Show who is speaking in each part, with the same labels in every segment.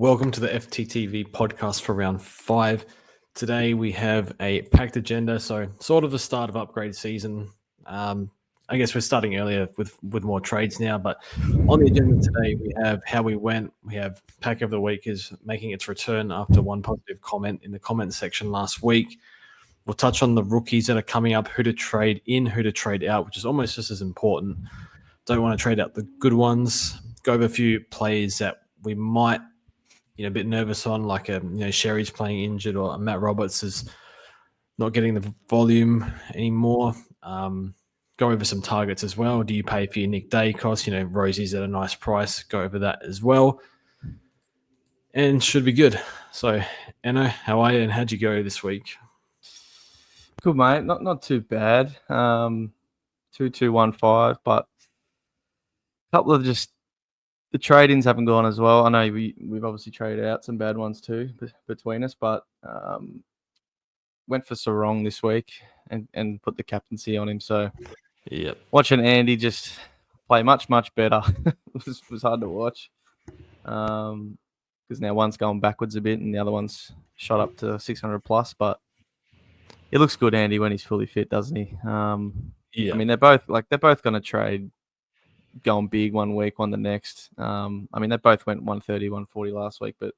Speaker 1: Welcome to the FTTV podcast for round 5. Today we have a packed agenda, so sort of the start of upgrade season. I guess we're starting earlier with more trades now, but on the agenda today we have how we went. We have pack of the week is making its return after one positive comment in the comment section last week. We'll touch on the rookies that are coming up, who to trade in, who to trade out, which is almost just as important. Don't want to trade out the good ones. Go over a few players that we might a bit nervous on, like Sherry's playing injured, or Matt Roberts is not getting the volume anymore. Go over some targets as well. Do you pay for your Nick Dacos? Rosie's at a nice price. Go over that as well. And should be good. So, Enno, how are you and how'd you go this week?
Speaker 2: Good, mate. Not too bad. 2-2-1-5, but a couple of just the trade-ins haven't gone as well. I know we've obviously traded out some bad ones too between us, but went for Sarong this week and put the captaincy on him. So
Speaker 1: yep,
Speaker 2: watching Andy just play much better was hard to watch. Because now one's going backwards a bit and the other one's shot up to 600 plus, but it looks good, Andy, when he's fully fit, doesn't he? I mean, they're both going to trade going big one week, one the next. I mean, they both went 130, 140 last week, but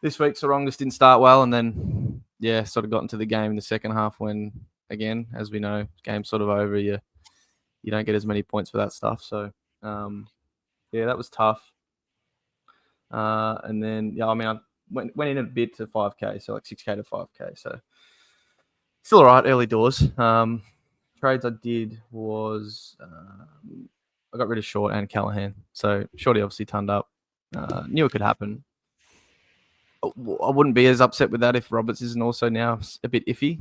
Speaker 2: this week Sarong just didn't start well, and then sort of got into the game in the second half when, again, as we know, game's sort of over. You don't get as many points for that stuff. So that was tough. And then I mean, I went in a bit to 5K, so like 6K to 5K. So still all right, early doors. Trades I did was I got rid of Short and Callahan. So Shorty obviously turned up. Knew it could happen. I wouldn't be as upset with that if Roberts isn't also now a bit iffy,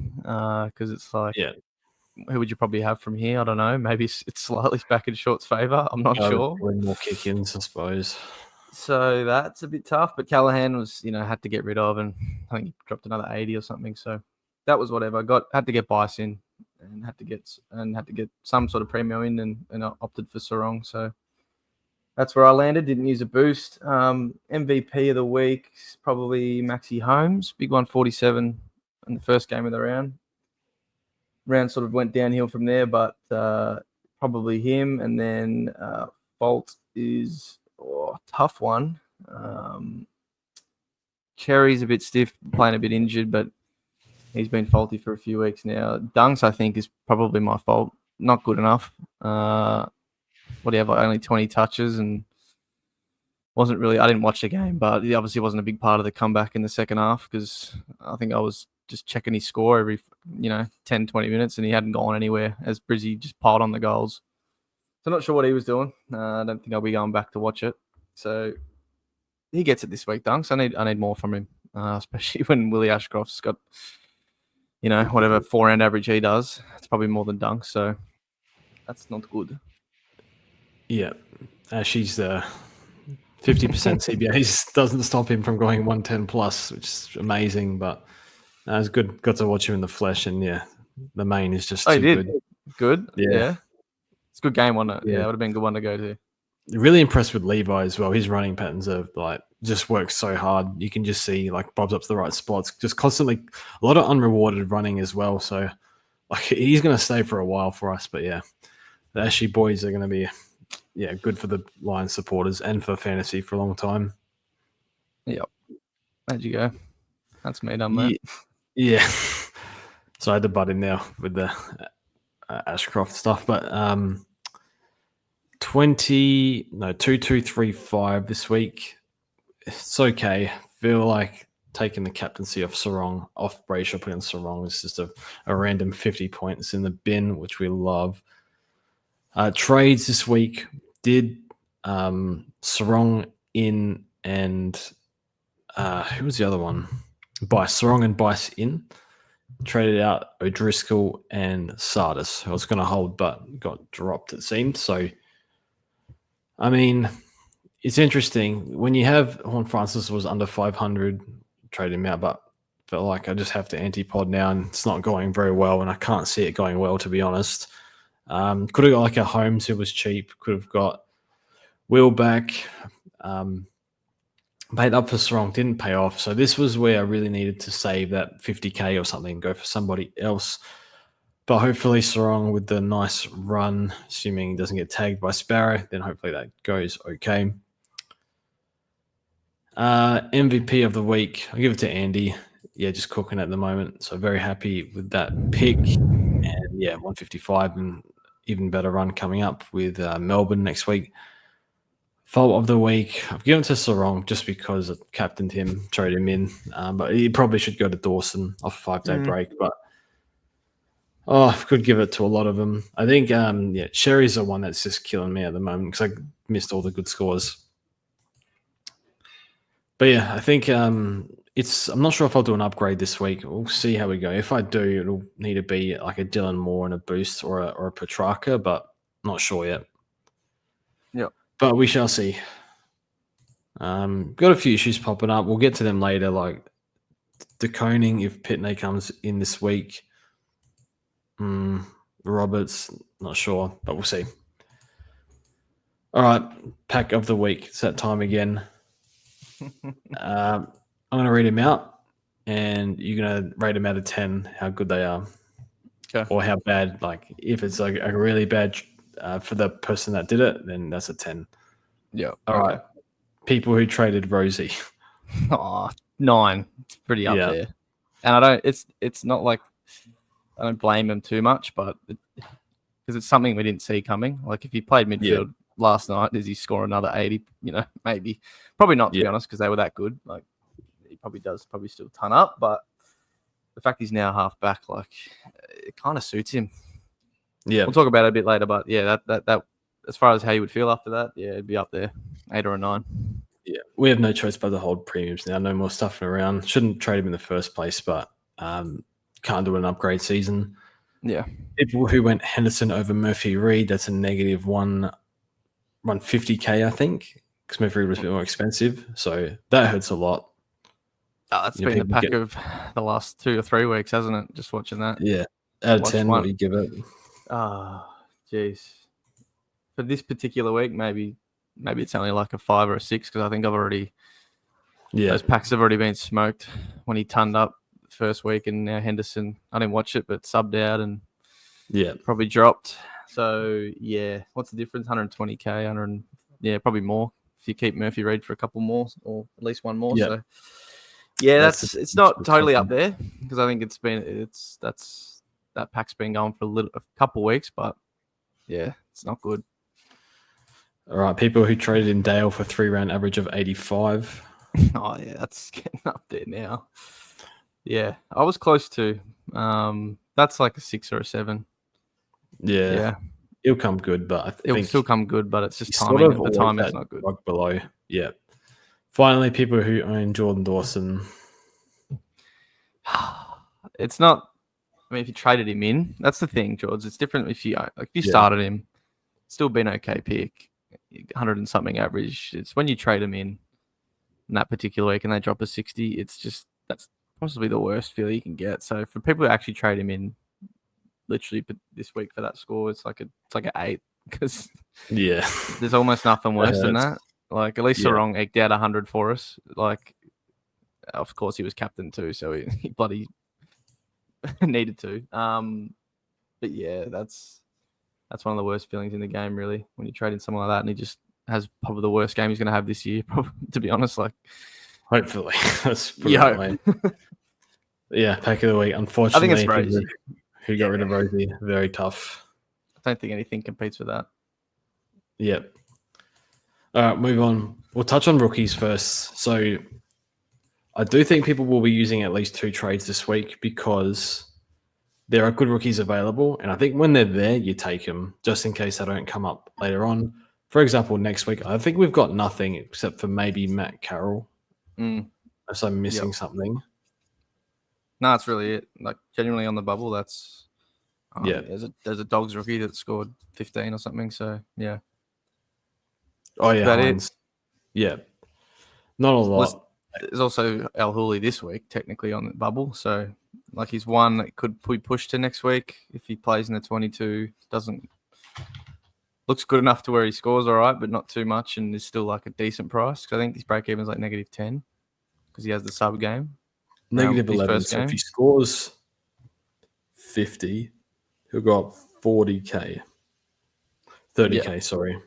Speaker 2: because it's like, who would you probably have from here? I don't know. Maybe it's slightly back in Short's favour. I'm not sure.
Speaker 1: More kick-ins, I suppose.
Speaker 2: So that's a bit tough. But Callahan was, had to get rid of, and I think he dropped another 80 or something. So that was whatever. Had to get Bice in, and had to get some sort of premium in, and I opted for Sarong. So that's where I landed. Didn't use a boost. MVP of the week, probably Maxi Holmes, big 147 in the first game of the round. Round sort of went downhill from there, but probably him. And then Fault is a tough one. Cherry's a bit stiff, playing a bit injured, but he's been faulty for a few weeks now. Dunks, I think, is probably my fault. Not good enough. Whatever, only 20 touches, and wasn't really. I didn't watch the game, but he obviously wasn't a big part of the comeback in the second half, because I think I was just checking his score every 10, 20 minutes, and he hadn't gone anywhere as Brizzy just piled on the goals. So I'm not sure what he was doing. I don't think I'll be going back to watch it. So he gets it this week, Dunks. I need more from him, especially when Willie Ashcroft's got whatever 4-round average he does. It's probably more than Dunks, so that's not good.
Speaker 1: Yeah, she's 50% CBAs doesn't stop him from going 110 plus, which is amazing. But it's good. Got to watch him in the flesh, and the main is just too good.
Speaker 2: Good.
Speaker 1: Yeah,
Speaker 2: it's a good game, wasn't it? Yeah, it would have been a good one to go to.
Speaker 1: Really impressed with Levi as well. His running patterns are just works so hard. You can just see bobs up to the right spots, just constantly a lot of unrewarded running as well. So he's going to stay for a while for us. But the Ashy boys are going to be good for the Lions supporters and for fantasy for a long time.
Speaker 2: Yep. How'd you go? That's me done, mate.
Speaker 1: Yeah. So I had to butt in now with the Ashcroft stuff, but 2-2-3-5 this week. It's okay. Feel like taking the captaincy off Sarong, off Brayshaw, putting on Sarong is just a random 50 points in the bin, which we love. Trades this week did Sarong in and who was the other one? Sarong and Bice in. Traded out O'Driscoll and Sardis, who I was going to hold but got dropped, it seemed. So, I mean, it's interesting. When you have Horn Francis was under 500, trade him out, but felt like I just have to anti-pod now, and it's not going very well, and I can't see it going well, to be honest. Could have got a Holmes who was cheap. Could have got Will back. paid up for Sarong, didn't pay off. So this was where I really needed to save that 50K or something and go for somebody else. But hopefully Sarong with the nice run, assuming he doesn't get tagged by Sparrow, then hopefully that goes okay. MVP of the week, I'll give it to Andy. Yeah, just cooking at the moment. So very happy with that pick. And yeah, 155 and even better run coming up with Melbourne next week. Fault of the week, I've given it to Sarong just because I captained him, traded him in. But he probably should go to Dawson off a 5-day break. But I could give it to a lot of them. I think, Sherry's the one that's just killing me at the moment because I missed all the good scores. But yeah, I think I'm not sure if I'll do an upgrade this week. We'll see how we go. If I do, it'll need to be like a Dylan Moore and a boost or a Petrarca, but not sure yet.
Speaker 2: Yeah.
Speaker 1: But we shall see. Got a few issues popping up. We'll get to them later, like De Koning if Pitney comes in this week. Roberts, not sure, but we'll see. All right, pack of the week. It's that time again. I'm going to read them out, and you're going to rate them out of 10, how good they are.
Speaker 2: Okay.
Speaker 1: Or how bad. Like, if it's like a really bad for the person that did it, then that's a 10.
Speaker 2: Yeah.
Speaker 1: All right. People who traded Rosie.
Speaker 2: 9. It's pretty up there. And it's not like I don't blame him too much, but because it's something we didn't see coming. Like if he played midfield last night, does he score another 80? Maybe. Probably not, to be honest, because they were that good. Like he probably still ton up, but the fact he's now half back, like it kind of suits him. Yeah. We'll talk about it a bit later, but yeah, that as far as how you would feel after that, yeah, it'd be up there, 8 or a 9. Yeah,
Speaker 1: we have no choice but to hold premiums now. No more stuffing around. Shouldn't trade him in the first place, but can't do an upgrade season.
Speaker 2: Yeah.
Speaker 1: People who went Henderson over Murphy Reed, that's a negative 150K, I think, because Murphy Reed was a bit more expensive. So that hurts a lot.
Speaker 2: Oh, that's been the pack of the last 2 or 3 weeks, hasn't it? Just watching that.
Speaker 1: Yeah. Out of 10, what do you give it?
Speaker 2: Jeez. For this particular week, maybe it's only like a 5 or a 6 because I think those packs have already been smoked when he turned up the first week, and now Henderson, I didn't watch it, but subbed out and probably dropped. So yeah, what's the difference? 120K, probably more if you keep Murphy Reed for a couple more or at least one more. So yeah, it's not totally up there because I think that pack's been going for a couple of weeks, but yeah, it's not good.
Speaker 1: All right, people who traded in Dale for 3-round average of 85.
Speaker 2: Oh yeah, that's getting up there now. Yeah, I was close to. That's like a 6 or a 7.
Speaker 1: Yeah. It'll come good, but I think
Speaker 2: it'll still come good, but it's just timing. The timing's not good.
Speaker 1: Below, yeah. Finally, people who own Jordan Dawson.
Speaker 2: It's not. I mean, if you traded him in, that's the thing, George. It's different if you started him, still been okay pick, 100 and something average. It's when you trade him in that particular week and they drop a 60. That's possibly the worst feel you can get. So for people who actually trade him in, literally this week for that score, it's like an 8 because there's almost nothing worse than that. Like at least Sarong eked out 100 for us. Like, of course he was captain too, so he bloody needed to. But yeah, that's one of the worst feelings in the game, really, when you trade in someone like that and he just has probably the worst game he's going to have this year. Probably, to be honest, like
Speaker 1: hopefully that's probably pack of the week. Unfortunately,
Speaker 2: I think it's Rosie.
Speaker 1: Who got rid of Rosie? Very tough.
Speaker 2: I don't think anything competes with that.
Speaker 1: Yep. All right, move on. We'll touch on rookies first. So I do think people will be using at least 2 trades this week because there are good rookies available. And I think when they're there, you take them just in case they don't come up later on. For example, next week, I think we've got nothing except for maybe Matt Carroll. Unless I'm missing something.
Speaker 2: No, that's really it. Like genuinely on the bubble, that's There's a Dogs rookie that scored 15 or something. So yeah.
Speaker 1: Oh yeah, Hines. Yeah. Not a lot.
Speaker 2: There's also El Hooley this week, technically on the bubble. So like he's one that could be pushed to next week if he plays in the 22. Doesn't looks good enough to where he scores all right, but not too much, and is still like a decent price. Because I think his break even is like -10 because he has the sub game. His
Speaker 1: -11.
Speaker 2: first
Speaker 1: So if he
Speaker 2: game.
Speaker 1: scores 50, he'll go up 40k. 30k, sorry.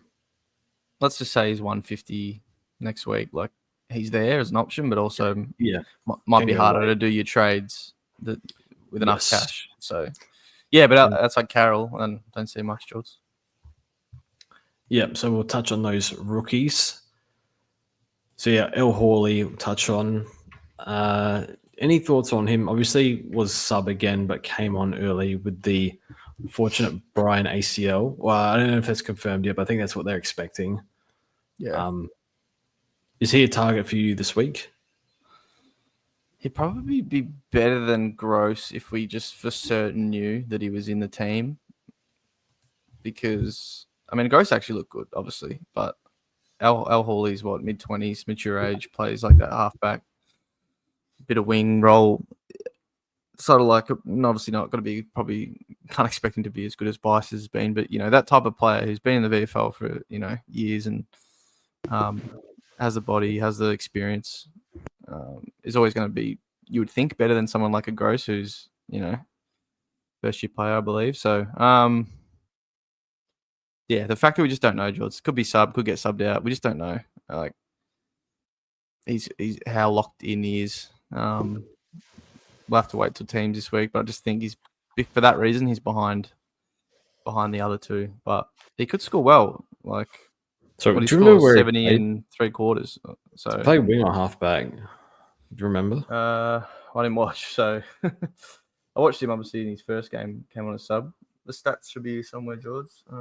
Speaker 2: Let's just say he's 150 next week. Like he's there as an option, but also
Speaker 1: Yeah.
Speaker 2: might
Speaker 1: Can
Speaker 2: be
Speaker 1: go
Speaker 2: harder
Speaker 1: late.
Speaker 2: to do your trades with enough
Speaker 1: Yes.
Speaker 2: cash. So yeah, but outside Carroll, and don't see much, George.
Speaker 1: Yep. So we'll touch on those rookies. So yeah, El Hawley we'll touch on. Any thoughts on him? Obviously was sub again, but came on early with the fortunate Brian ACL. Well, I don't know if that's confirmed yet, but I think that's what they're expecting.
Speaker 2: Yeah.
Speaker 1: Is he a target for you this week?
Speaker 2: He'd probably be better than Gross if we just for certain knew that he was in the team. Because I mean, Gross actually looked good, obviously, but El Hawley's what, mid-20s, mature age, plays like that halfback, bit of wing role. Sort of like, obviously not going to be, probably can't expect him to be as good as Bice has been, but that type of player who's been in the VFL for years and has the body, has the experience, is always going to be, you would think, better than someone like a Gross who's first year player, I believe. So yeah, the fact that we just don't know, George, could be sub, could get subbed out. We just don't know. Like he's how locked in he is. We'll have to wait till teams this week, but I just think he's, for that reason, he's behind the other two. But he could score well. Like,
Speaker 1: So
Speaker 2: what, he
Speaker 1: do you remember
Speaker 2: scores
Speaker 1: where
Speaker 2: 70
Speaker 1: he
Speaker 2: and 3/4. So
Speaker 1: played wing or halfback? Do you remember?
Speaker 2: I didn't watch. So I watched him obviously in his first game. Came on a sub. The stats should be somewhere, George.
Speaker 1: I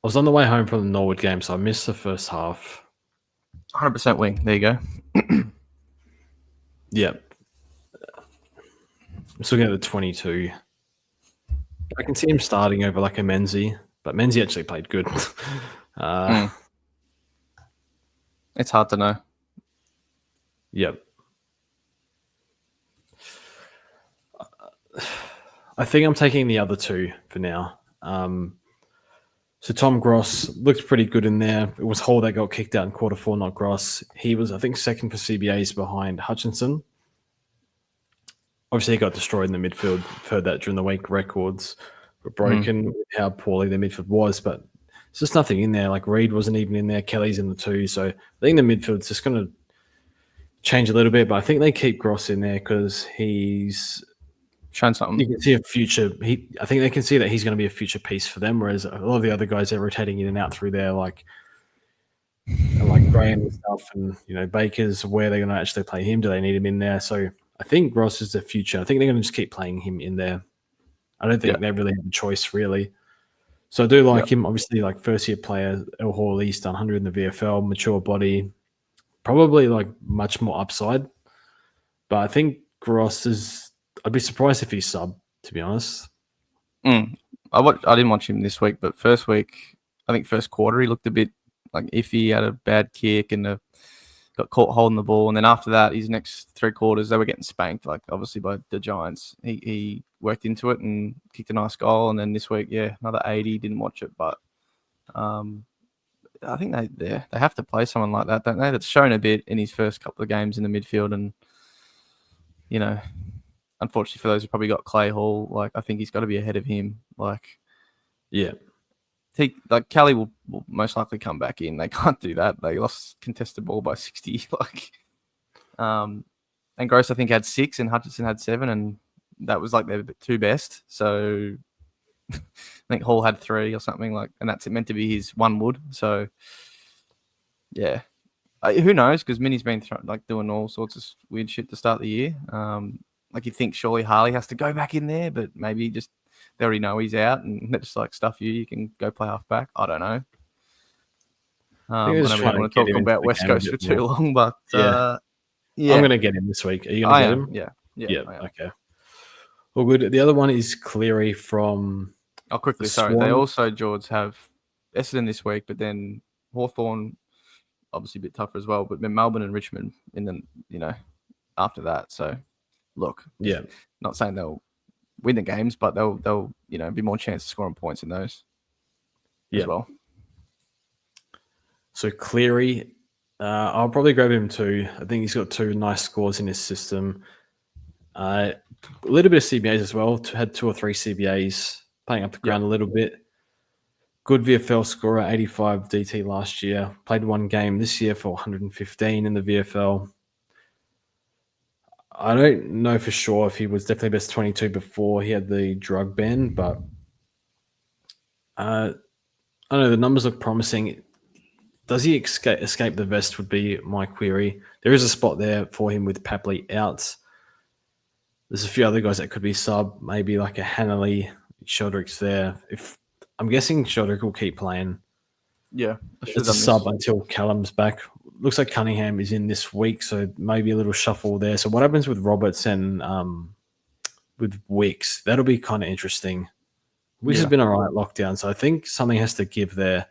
Speaker 1: was on the way home from the Norwood game, so I missed the first half.
Speaker 2: 100% wing. There you go.
Speaker 1: Yep. I'm just looking at the 22. I can see him starting over like a Menzie, but Menzie actually played good.
Speaker 2: It's hard to know.
Speaker 1: Yep. I think I'm taking the other two for now. So Tom Gross looked pretty good in there. It was Hall that got kicked out in quarter 4, not Gross. He was, I think, second for CBAs behind Hutchinson. Obviously, he got destroyed in the midfield. I've heard that during the week. Records were broken with how poorly the midfield was, but there's just nothing in there. Like Reed wasn't even in there. Kelly's in the 2. So I think the midfield's just going to change a little bit, but I think they keep Gross in there because he's
Speaker 2: shown something.
Speaker 1: You can see a future. I think they can see that he's going to be a future piece for them. Whereas a lot of the other guys are rotating in and out through there, like Graham and stuff, and Baker's. Where they're going to actually play him? Do they need him in there? So I think Ross is the future. I think they're going to just keep playing him in there. I don't think they really have a choice, really. So I do like him. Obviously, like first year player, El Hawley's done 100 in the VFL, mature body, probably like much more upside. But I think Gross is. I'd be surprised if he's sub, to be honest.
Speaker 2: I didn't watch him this week, but first week, I think first quarter, he looked a bit like iffy. He had a bad kick and got caught holding the ball. And then after that, his next 3 quarters, they were getting spanked, like obviously by the Giants. He worked into it and kicked a nice goal. And then this week, another 80. Didn't watch it, but I think they have to play someone like that, don't they? That's shown a bit in his first couple of games in the midfield, and unfortunately for those who probably got Clay Hall, like I think he's got to be ahead of him. Like, Kelly will most likely come back in. They can't do that. They lost contested ball by 60. And Gross I think had 6 and Hutchinson had 7, and that was like their 2 best. So I think Hall had 3 or something and that's meant to be his 1 wood. So yeah, who knows? Because Minnie's been doing all sorts of weird shit to start the year. You think surely Harley has to go back in there, but maybe just they already know he's out and they're just like, stuff you can go play half back. I don't know. I know we don't want to talk about West Coast for too long, but
Speaker 1: I'm going to get him this week. Are you going to get him?
Speaker 2: Yeah.
Speaker 1: Okay. Well, good. The other one is Cleary from.
Speaker 2: Oh, quickly, sorry. They also, George, have Essendon this week, but then Hawthorn, obviously a bit tougher as well, but then Melbourne and Richmond after that. So, look, not saying they'll win the games, but they'll be more chance of scoring points in those. as well.
Speaker 1: So Cleary, I'll probably grab him too. I think he's got 2 nice scores in his system. A little bit of CBAs as well. Had 2 or 3 CBAs, playing up the ground a little bit. Good VFL scorer, 85 DT last year. Played 1 game this year for 115 in the VFL. I don't know for sure if he was definitely best 22 before he had the drug ban, but I don't know. The numbers look promising. Does he escape the vest would be my query. There is a spot there for him with Papley out. There's a few other guys that could be sub, maybe like a Hanley, Sheldrick's there. If I'm guessing Sheldrick will keep playing.
Speaker 2: Yeah,
Speaker 1: It's a sub until Callum's back. Looks like Cunningham is in this week, so maybe a little shuffle there. So what happens with Roberts and with Wicks? That'll be kind of interesting. Wicks has been all right lockdown, so I think something has to give there.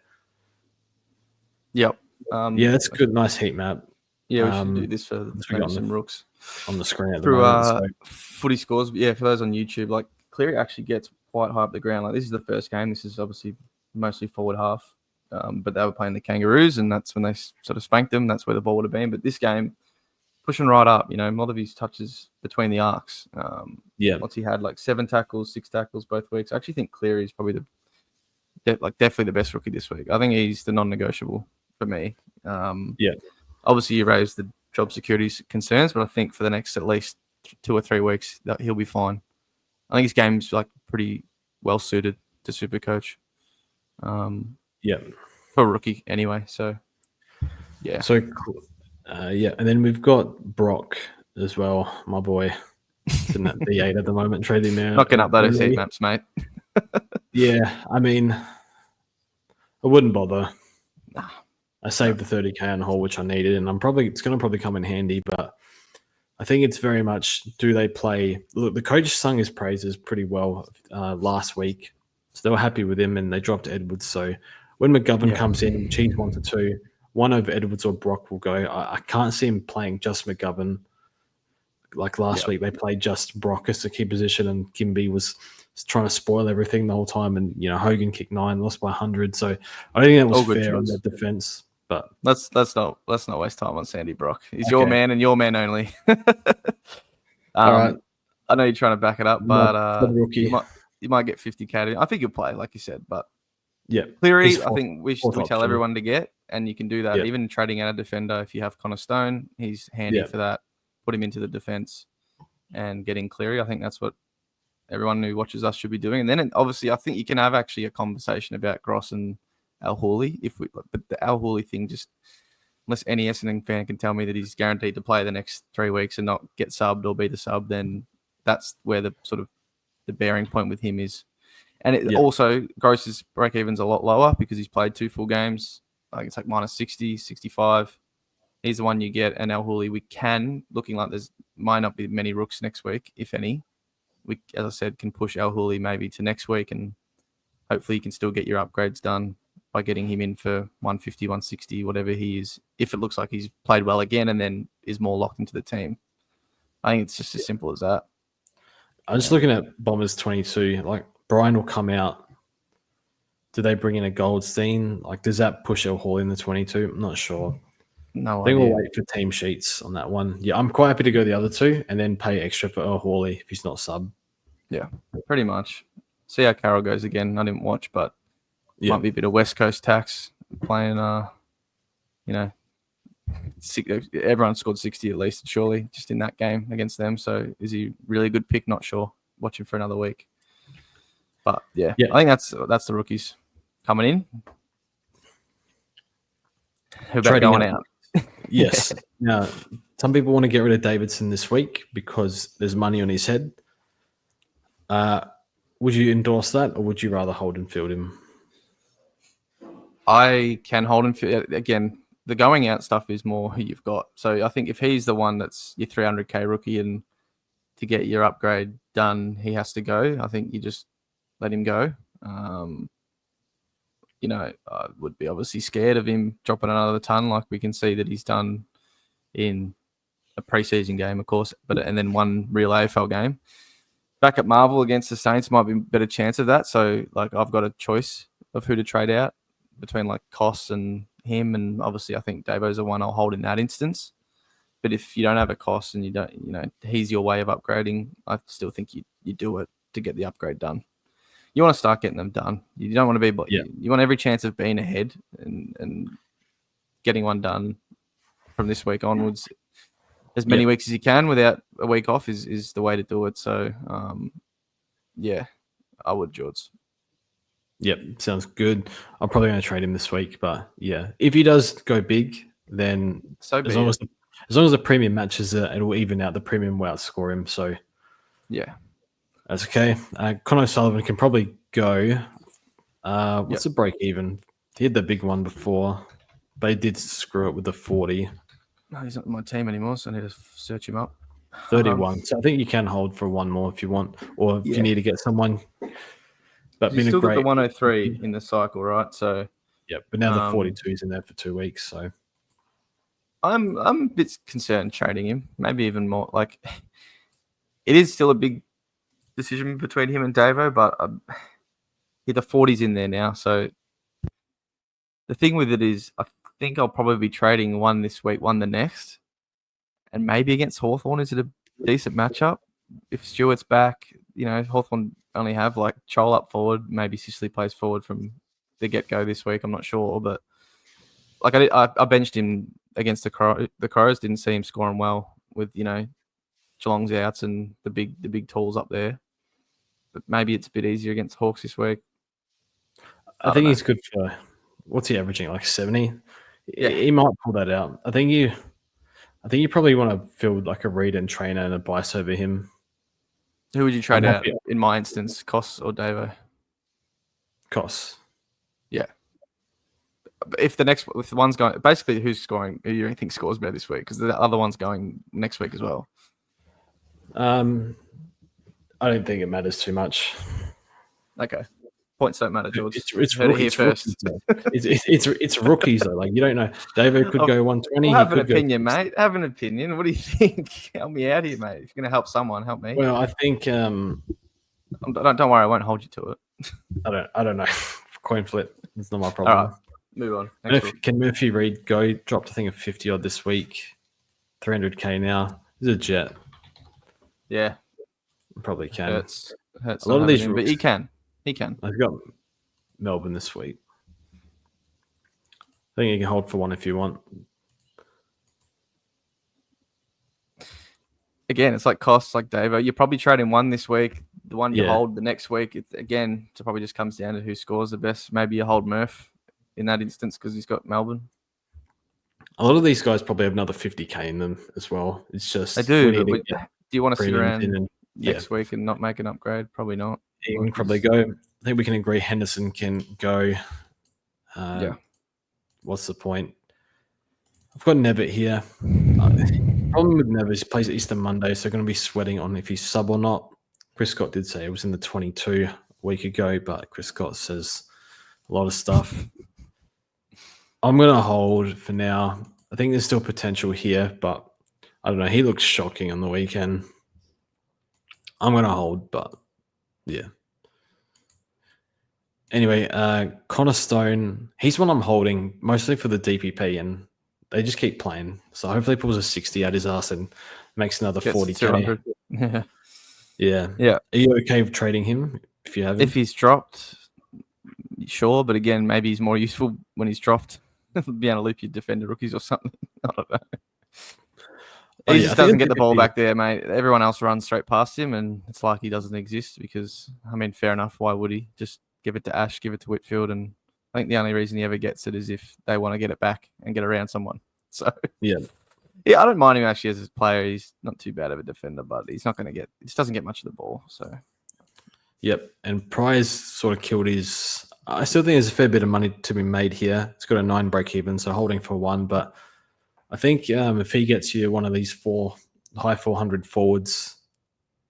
Speaker 2: Yep.
Speaker 1: That's good. Nice heat map.
Speaker 2: Yeah, we should do this for some rooks
Speaker 1: on the screen at the moment.
Speaker 2: Footy scores. Yeah, for those on YouTube, like Cleary actually gets quite high up the ground. Like this is the first game. This is obviously mostly forward half, but they were playing the Kangaroos, and that's when they sort of spanked them. That's where the ball would have been. But this game, pushing right up. A lot of his touches between the arcs. What's he had? Like 7 tackles, 6 tackles both weeks. I actually think Cleary is probably definitely the best rookie this week. I think he's the non-negotiable for me. Obviously, you raised the job security concerns, but I think for the next at least 2 or 3 weeks that he'll be fine. I think his game's like pretty well suited to SuperCoach. For a rookie anyway. So yeah.
Speaker 1: So and then we've got Brock as well, my boy. He's in that D8 at the moment, trading there.
Speaker 2: Not going to update his heat maps, mate.
Speaker 1: I mean, I wouldn't bother. Nah. I saved the 30K on the hole, which I needed, and it's going to probably come in handy. But I think it's very much, do they play? Look, the coach sung his praises pretty well last week, so they were happy with him, and they dropped Edwards. So when McGovern comes in, cheese 1 to 2, one of Edwards or Brock will go. I can't see him playing just McGovern. Like last week, they played just Brock as the key position, and Kimby was trying to spoil everything the whole time. And Hogan kicked 9, lost by 100. So I don't think that was fair on their defense. But
Speaker 2: let's not waste time on Sandy Brock. He's your man and your man only.
Speaker 1: All right.
Speaker 2: I know you're trying to back it up, but you might get 50K. I think you'll play, like you said, but Cleary, I think we tell everyone to get, and you can do that even trading out a defender. If you have Connor Stone, he's handy for that. Put him into the defense and getting Cleary. I think that's what everyone who watches us should be doing. And then obviously, I think you can have actually a conversation about Gross and Al Hawley. But the Al Hawley thing, just unless any Essendon fan can tell me that he's guaranteed to play the next 3 weeks and not get subbed or be the sub, then that's where the sort of the bearing point with him is. And also, Gross's break even's a lot lower because he's played 2 full games. Like it's like minus 60, 65. He's the one you get, and Al Hawley, looking like there's might not be many rooks next week, if any. We, as I said, can push Al Hawley maybe to next week, and hopefully you can still get your upgrades done by getting him in for 150, 160, whatever he is, if it looks like he's played well again and then is more locked into the team. I think it's just as simple as that.
Speaker 1: I'm just looking at Bombers 22. Like, Brian will come out. Do they bring in a Goldstein? Like, does that push Al Hawley in the 22? I'm not sure.
Speaker 2: No,
Speaker 1: I think we'll wait for team sheets on that one. Yeah, I'm quite happy to go the other 2 and then pay extra for Al Hawley if he's not sub.
Speaker 2: Yeah, pretty much. See how Carroll goes again. I didn't watch, but might be a bit of West Coast tax playing. Everyone scored 60 at least, surely, just in that game against them. So is he really a good pick? Not sure. Watch him for another week. But I think that's the rookies coming in. Who about going out?
Speaker 1: Yes. Now, some people want to get rid of Davidson this week because there's money on his head. Would you endorse that, or would you rather hold and field him?
Speaker 2: I can hold and field. Again, the going out stuff is more who you've got. So I think if he's the one that's your 300K rookie and to get your upgrade done, he has to go. I think you just let him go. I would be obviously scared of him dropping another ton, like we can see that he's done in a preseason game, of course, and then one real AFL game. Back at Marvel against the Saints might be a better chance of that. So, like, I've got a choice of who to trade out between like costs and him, and obviously I think Davo's the one I'll hold in that instance. But if you don't have a cost and you don't, he's your way of upgrading, I still think you do it to get the upgrade done. You want to start getting them done. You don't want to be, you want every chance of being ahead and getting one done from this week onwards. As many weeks as you can without a week off is the way to do it. So, I would, George.
Speaker 1: Yep, sounds good. I'm probably going to trade him this week, but yeah, if he does go big, then as long as the premium matches it, it'll even out. The premium will outscore him. So
Speaker 2: yeah,
Speaker 1: that's okay. Connor Sullivan can probably go. What's the break even? He had the big one before, but he did screw it with the 40.
Speaker 2: No, he's not in my team anymore, so I need to search him up.
Speaker 1: 31. So I think you can hold for one more if you want, or if you need to get someone. But
Speaker 2: you still got the 103 in the cycle, right? So
Speaker 1: but now the 42 is in there for 2 weeks. So
Speaker 2: I'm a bit concerned trading him, maybe even more. Like it is still a big decision between him and Davo, but the 40's in there now. So the thing with it is, I think I'll probably be trading one this week, one the next, and maybe against Hawthorn. Is it a decent matchup? If Stewart's back, Hawthorn only have like Chol up forward. Maybe Sicily plays forward from the get-go this week. I'm not sure, but like I benched him against the Crows. Didn't see him scoring well with Geelong's outs and the big tools up there. But maybe it's a bit easier against Hawks this week.
Speaker 1: I think he's good for what's he averaging, like 70? Yeah, he might pull that out. I think you probably want to field like a Reed and Trainer and a Bice over him.
Speaker 2: Who would you trade out in my instance, Koss or Davo?
Speaker 1: Koss.
Speaker 2: Yeah. If the one's going, basically who's scoring, who you think scores better this week? Because the other one's going next week as well.
Speaker 1: I don't think it matters too much.
Speaker 2: Okay. Points don't matter, George.
Speaker 1: It's rookies first. It's rookies though. Like you don't know. David could go 120.
Speaker 2: Have an opinion, mate. Have an opinion. What do you think? Help me out here, mate. If you're gonna help someone, help me.
Speaker 1: Well, I think.
Speaker 2: Don't worry. I won't hold you to it.
Speaker 1: I don't know. Coin flip. It's not my problem.
Speaker 2: All right. Move on.
Speaker 1: Can Murphy Reed go? Dropped I think a 50 odd this week. 300k now. He's a jet.
Speaker 2: Yeah.
Speaker 1: Probably can.
Speaker 2: Hurts
Speaker 1: a lot of these,
Speaker 2: but he can. He can.
Speaker 1: I've got Melbourne this week. I think you can hold for one if you want.
Speaker 2: Again, it's like costs, like Davo. You're probably trading one this week. The one you hold the next week. It probably just comes down to who scores the best. Maybe you hold Murph in that instance because he's got Melbourne.
Speaker 1: A lot of these guys probably have another 50k in them as well. It's just
Speaker 2: they do. But do you want to sit around next week and not make an upgrade? Probably not.
Speaker 1: He can probably go. I think we can agree Henderson can go. What's the point? I've got Nevitt here. Problem with Nevitt is he plays at Easter Monday, so going to be sweating on if he's sub or not. Chris Scott did say it was in the 22 a week ago, but Chris Scott says a lot of stuff. I'm going to hold for now. I think there's still potential here, but I don't know. He looks shocking on the weekend. I'm going to hold, but yeah. Anyway, Connor Stone, he's one I'm holding mostly for the DPP, and they just keep playing. So hopefully he pulls a 60 at his ass and makes another 40k. Yeah. Are you okay with trading him if you have him?
Speaker 2: If he's dropped, sure. But again, maybe he's more useful when he's dropped. Be able to loop your defender rookies or something. I don't know. He just doesn't get the ball back there, mate. Everyone else runs straight past him, and it's like he doesn't exist because, I mean, fair enough. Why would he? Just give it to Ash, give it to Whitfield, and I think the only reason he ever gets it is if they want to get it back and get around someone. So, yeah, I don't mind him actually as a player. He's not too bad of a defender, but he's not going to get. He just doesn't get much of the ball. So,
Speaker 1: yep. And Price sort of killed his. I still think there's a fair bit of money to be made here. It's got a 9 break even, so holding for 1, but. I think if he gets you one of these high 400 forwards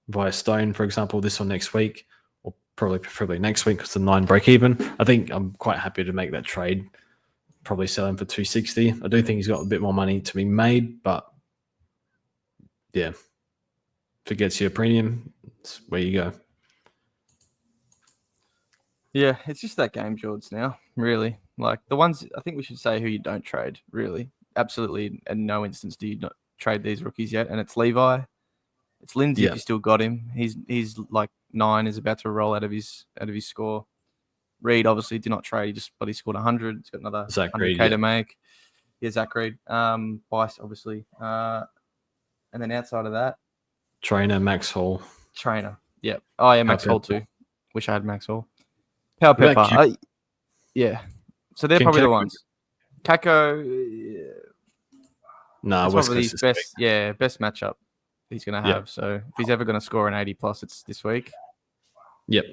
Speaker 1: via Stone, for example, this or next week, or preferably next week because the 9 break even, I think I'm quite happy to make that trade. Probably sell him for 260. I do think he's got a bit more money to be made, but yeah, if it gets you a premium, it's where you go.
Speaker 2: Yeah, it's just that game, George. Now, really, like the ones I think we should say who you don't trade. Really, absolutely, in no instance do you not trade these rookies yet. And it's Levi, it's Lindsay if
Speaker 1: Yeah,
Speaker 2: you still got him. He's like 9, is about to roll out of his score. Reed obviously do not trade. He just but he scored 100. He's got another
Speaker 1: Zach
Speaker 2: 100K
Speaker 1: Reed,
Speaker 2: to make. Yeah, Zach Reed. Bice obviously. And then outside of that,
Speaker 1: trainer Max Hall.
Speaker 2: trainer. Yep. Oh yeah, Max
Speaker 1: Pepper.
Speaker 2: Hall too. Wish I had Max Hall. Power
Speaker 1: What about
Speaker 2: Pepper. Yeah. So they're
Speaker 1: Can
Speaker 2: probably the
Speaker 1: Kako-
Speaker 2: ones. Kako,
Speaker 1: Nah,
Speaker 2: that's
Speaker 1: West
Speaker 2: probably
Speaker 1: Coast
Speaker 2: his
Speaker 1: this week.
Speaker 2: best matchup he's going to
Speaker 1: Yep.
Speaker 2: have. So if he's ever going to score an 80 plus, it's this week.
Speaker 1: Yep.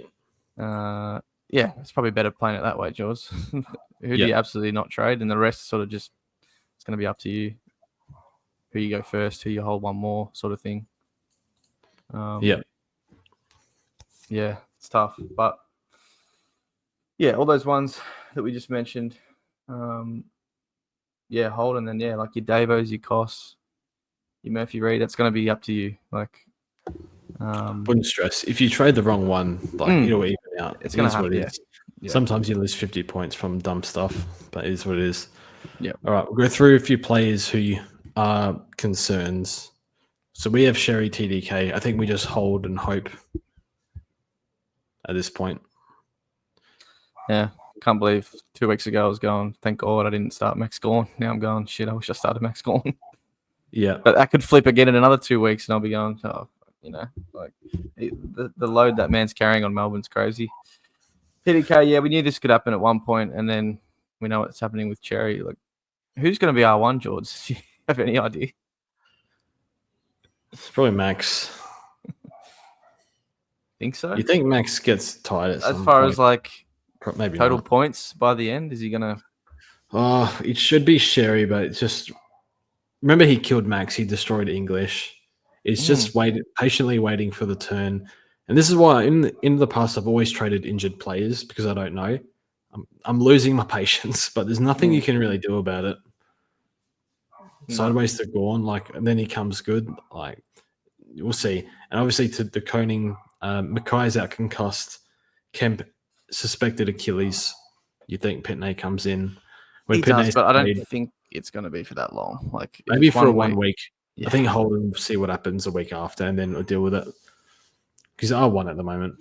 Speaker 2: Yeah, it's probably better playing it that way, Jaws. Who do you absolutely not trade? And the rest sort of just, it's going to be up to you. Who you go first, who you hold one more sort of thing.
Speaker 1: Yep.
Speaker 2: Yeah, it's tough. But yeah, all those ones that we just mentioned. Yeah, hold, and then yeah, like your Davos, your Koss, your Murphy Reed, that's going to be up to you. Like,
Speaker 1: Wouldn't stress. If you trade the wrong one, like it'll even out.
Speaker 2: It's
Speaker 1: It
Speaker 2: going
Speaker 1: is
Speaker 2: to happen.
Speaker 1: what it
Speaker 2: Yeah.
Speaker 1: is. Sometimes you lose 50 points from dumb stuff, but it is what it is.
Speaker 2: Yeah.
Speaker 1: All right, we'll go through a few players who are concerns. So we have Sherry TDK. I think we just hold and hope at this point.
Speaker 2: Yeah. Can't believe 2 weeks ago I was going, thank God I didn't start Max Gorn. Now I'm going, shit, I wish I started Max Gorn.
Speaker 1: Yeah.
Speaker 2: But that could flip again in another 2 weeks and I'll be going, oh, like the load that man's carrying on Melbourne's crazy. TDK, yeah, we knew this could happen at one point, and then we know what's happening with Cherry. Like, who's going to be R1, George? Do you have any idea?
Speaker 1: It's probably Max.
Speaker 2: Think so?
Speaker 1: You think Max gets tired at some
Speaker 2: as far
Speaker 1: point?
Speaker 2: as like
Speaker 1: Maybe
Speaker 2: total
Speaker 1: not.
Speaker 2: points by the end? Is he going to?
Speaker 1: Oh, it should be Sherry, but it's just remember he killed Max. He destroyed English. It's just patiently waiting for the turn. And this is why in the past I've always traded injured players because I don't know. I'm losing my patience, but there's nothing you can really do about it.
Speaker 2: No.
Speaker 1: Sideways to Gorn, like, and then he comes good. Like, we'll see. And obviously to the Koning, Mackay's out concussed. Kemp suspected Achilles. You think Pitney comes in?
Speaker 2: He does, but I don't think it's going to be for that long. Like
Speaker 1: maybe for 1 week.
Speaker 2: Yeah.
Speaker 1: I think hold and see what happens a week after, and then we'll deal with it. Because R1 at the moment.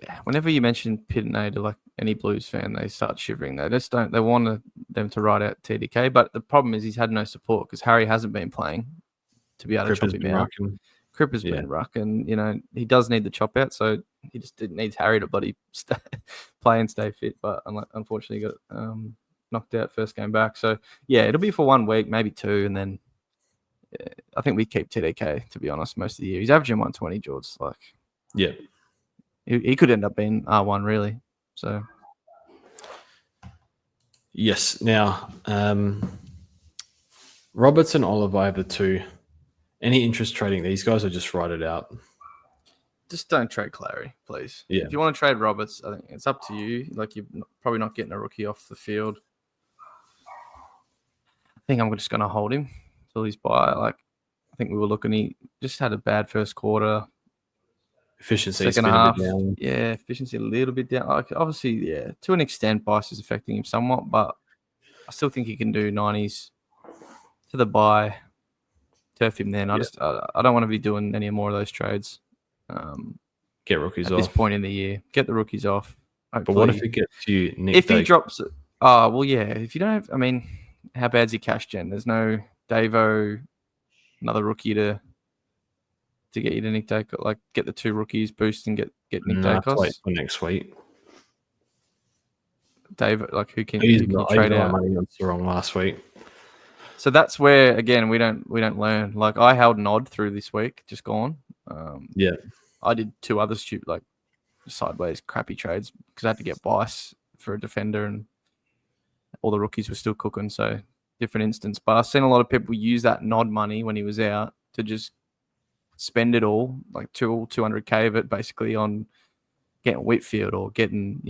Speaker 2: Yeah. Whenever you mention Pitney to like any Blues fan, they start shivering. They just don't. They want them to ride out TDK, but the problem is he's had no support because Harry hasn't been playing to be able to chop him out. Cripper's been ruck, and he does need the chop out, so he just needs Harry to bloody play and stay fit. But unfortunately, he got knocked out first game back. So yeah, it'll be for 1 week, maybe 2, and then I think we keep TDK to be honest most of the year. He's averaging 120, George. Like,
Speaker 1: yeah,
Speaker 2: he could end up being R1 really. So
Speaker 1: yes. Now, Roberts and Oliver are the two. Any interest trading these guys, or just write it out?
Speaker 2: Just don't trade Cleary, please.
Speaker 1: Yeah.
Speaker 2: If you want to trade Roberts, I think it's up to you. Like, you're probably not getting a rookie off the field. I think I'm just going to hold him till he's by. Like, I think we were looking. He just had a bad first quarter.
Speaker 1: Efficiency
Speaker 2: second half, yeah, efficiency a little bit down. Like, obviously, yeah, to an extent, Bice is affecting him somewhat, but I still think he can do 90s to the buy. Turf him then. I don't want to be doing any more of those trades.
Speaker 1: Get rookies
Speaker 2: at
Speaker 1: off
Speaker 2: this point in the year. Get the rookies off. Hopefully.
Speaker 1: But what if it gets you Nick?
Speaker 2: If he drops it, well, yeah. If you don't have, I mean, how bad's your cash gen? There's no Davo, another rookie to get you to Nick Dacos. Like, get the 2 rookies, boost, and get Nick Dacos.
Speaker 1: Wait for next week.
Speaker 2: Dave, like, who can you trade out?
Speaker 1: Money on wrong last week.
Speaker 2: So that's where again we don't learn. Like, I held Nod through this week, just gone.
Speaker 1: Yeah,
Speaker 2: I did 2 other stupid, like, sideways crappy trades because I had to get Bice for a defender and all the rookies were still cooking. So different instance. But I've seen a lot of people use that Nod money when he was out to just spend it all, like 200K of it basically on getting Whitfield or getting,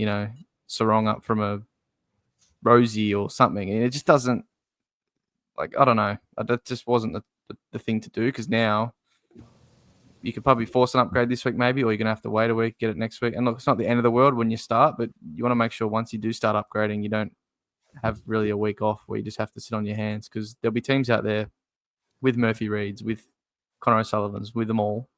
Speaker 2: Sarong up from a Rosie or something. And it just doesn't, like, I don't know. That just wasn't the thing to do because now, you could probably force an upgrade this week maybe, or you're going to have to wait a week, get it next week. And look, it's not the end of the world when you start, but you want to make sure once you do start upgrading, you don't have really a week off where you just have to sit on your hands, because there'll be teams out there with Murphy Reeds, with Connor O'Sullivan's, with them all,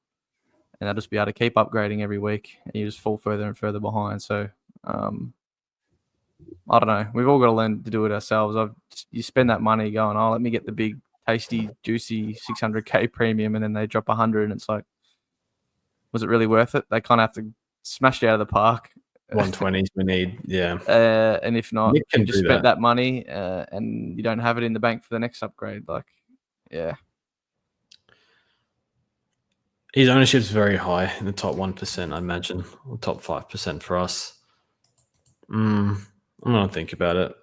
Speaker 2: and they'll just be able to keep upgrading every week, and you just fall further and further behind. So I don't know. We've all got to learn to do it ourselves. You spend that money going, oh, let me get the big, tasty, juicy 600K premium, and then they drop 100, and it's like, was it really worth it? They kind of have to smash it out of the park.
Speaker 1: 120s we need, yeah.
Speaker 2: And if not,
Speaker 1: Nick can
Speaker 2: you just
Speaker 1: do
Speaker 2: spent
Speaker 1: that.
Speaker 2: that money and you don't have it in the bank for the next upgrade. Like, yeah.
Speaker 1: His ownership's very high in the top 1%, I imagine, or top 5% for us. I'm going to think about it.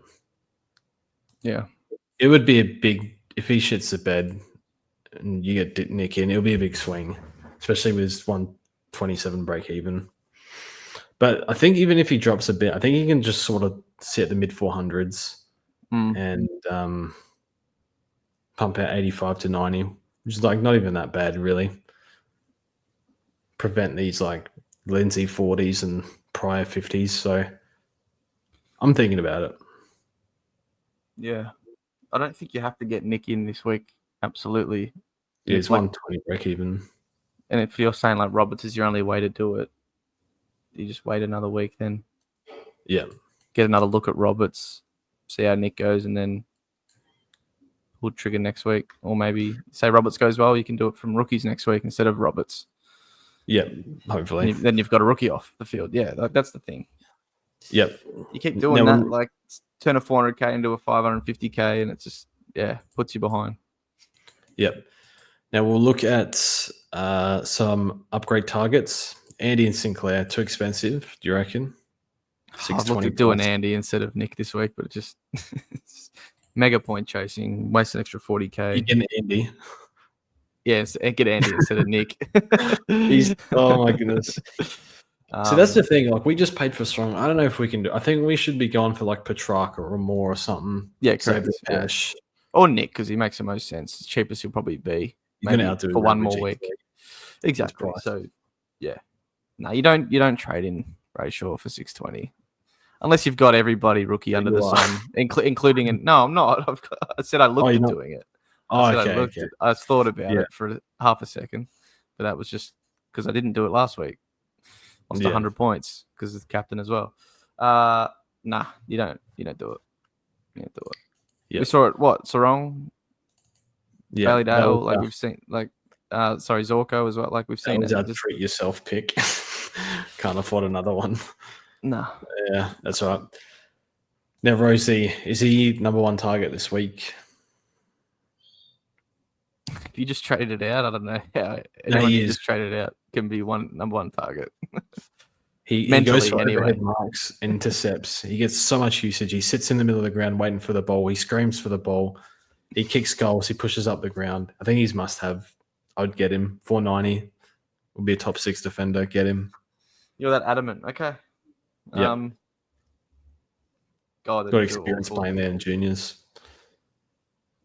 Speaker 2: Yeah.
Speaker 1: It would be a big, if he shits the bed and you get Nick in, it'll be a big swing, especially with his 127 break even. But I think even if he drops a bit, I think he can just sort of sit at the mid 400s and pump out 85 to 90, which is like not even that bad, really. Prevent these like Lindsay 40s and Pryor 50s. So I'm thinking about it.
Speaker 2: Yeah. I don't think you have to get Nick in this week. Absolutely.
Speaker 1: Yeah, it's 120 break even.
Speaker 2: And if you're saying like Roberts is your only way to do it, you just wait another week then.
Speaker 1: Yeah.
Speaker 2: Get another look at Roberts, see how Nick goes, and then pull trigger next week. Or maybe say Roberts goes well, you can do it from rookies next week instead of Roberts.
Speaker 1: Yeah, hopefully.
Speaker 2: Then you've got a rookie off the field. Yeah, that's the thing.
Speaker 1: Yep.
Speaker 2: You keep doing that, like turn a 400K into a 550K, and it just, puts you behind.
Speaker 1: Yep. Now we'll look at some upgrade targets. Andy and Sinclair, too expensive, do you reckon?
Speaker 2: I've looked at doing Andy instead of Nick this week, but it just mega point chasing, waste an extra 40K.
Speaker 1: You get Andy.
Speaker 2: Yes, get Andy instead of Nick.
Speaker 1: Oh my goodness. So that's the thing. Like, we just paid for Strong. I don't know if we can do. I think we should be going for like Petrarca or more or something.
Speaker 2: Yeah, correct.
Speaker 1: Cash.
Speaker 2: Or Nick, because he makes the most sense. The cheapest he'll probably be.
Speaker 1: You're going to
Speaker 2: for one more week. Exactly. So, yeah. No, you don't trade in Brayshaw for 620 unless you've got everybody rookie under the sun, including. No, I'm not. I said I looked at doing it. I thought about it for half a second, but that was just because I didn't do it last week. Lost 100 points because of the captain as well. Nah, you don't do it. You don't do it. Yep. We saw it. What? Sarong? Yeah. Bailey Dale. Like we've seen. Like, Zorko as well. Like we've seen.
Speaker 1: That was our treat yourself pick. Can't afford another one.
Speaker 2: No.
Speaker 1: Yeah, that's right. Now, Rosie, is he number one target this week?
Speaker 2: If you just traded it out, I don't know how anyone you just traded out can be number one target.
Speaker 1: He goes for overhead marks, intercepts. He gets so much usage. He sits in the middle of the ground waiting for the ball. He screams for the ball. He kicks goals. He pushes up the ground. I think he's must-have. I would get him. 490 will be a top 6 defender. Get him.
Speaker 2: You're that adamant. Okay.
Speaker 1: Yeah. God, got experience playing there in juniors.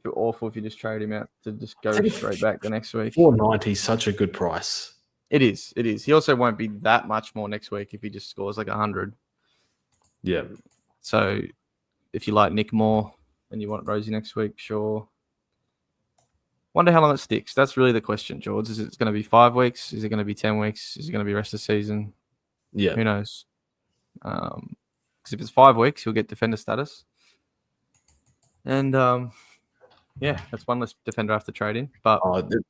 Speaker 2: You're awful if you just trade him out to just go straight back the next week.
Speaker 1: 490 is such a good price.
Speaker 2: It is. He also won't be that much more next week if he just scores like 100.
Speaker 1: Yeah.
Speaker 2: So if you like Nick more and you want Rosie next week, sure. Wonder how long it sticks. That's really the question, George. Is it going to be 5 weeks? Is it going to be 10 weeks? Is it going to be rest of the season?
Speaker 1: Yeah.
Speaker 2: Who knows? Because if it's 5 weeks, he'll get defender status. And that's one less defender I have to trade in. But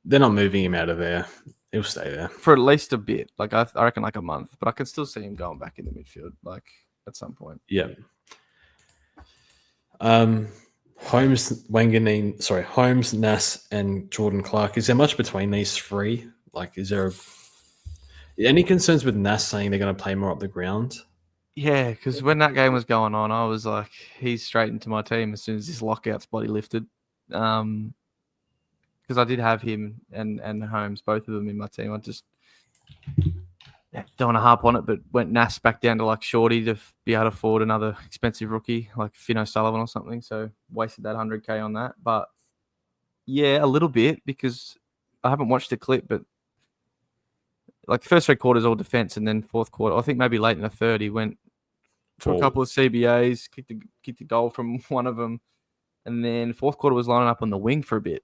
Speaker 1: they're not moving him out of there. He'll stay there
Speaker 2: for at least a bit. Like I reckon, like a month. But I can still see him going back in the midfield, like at some point.
Speaker 1: Yeah. Holmes, Nass, and Jordan Clark. Is there much between these three? Like, is there any concerns with Nass saying they're going to play more up the ground?
Speaker 2: Yeah, because when that game was going on, I was like, he's straight into my team as soon as this lockout's bloody lifted. Because I did have him and Holmes, both of them in my team. I just don't want to harp on it, but went Nass back down to like Shorty to be able to afford another expensive rookie like Finn O'Sullivan or something. So wasted that 100K on that. But yeah, a little bit because I haven't watched the clip, but like first 3 quarters all defense, and then fourth quarter, I think maybe late in the third, he went for a couple of CBAs, kicked a goal from one of them, and then fourth quarter was lining up on the wing for a bit,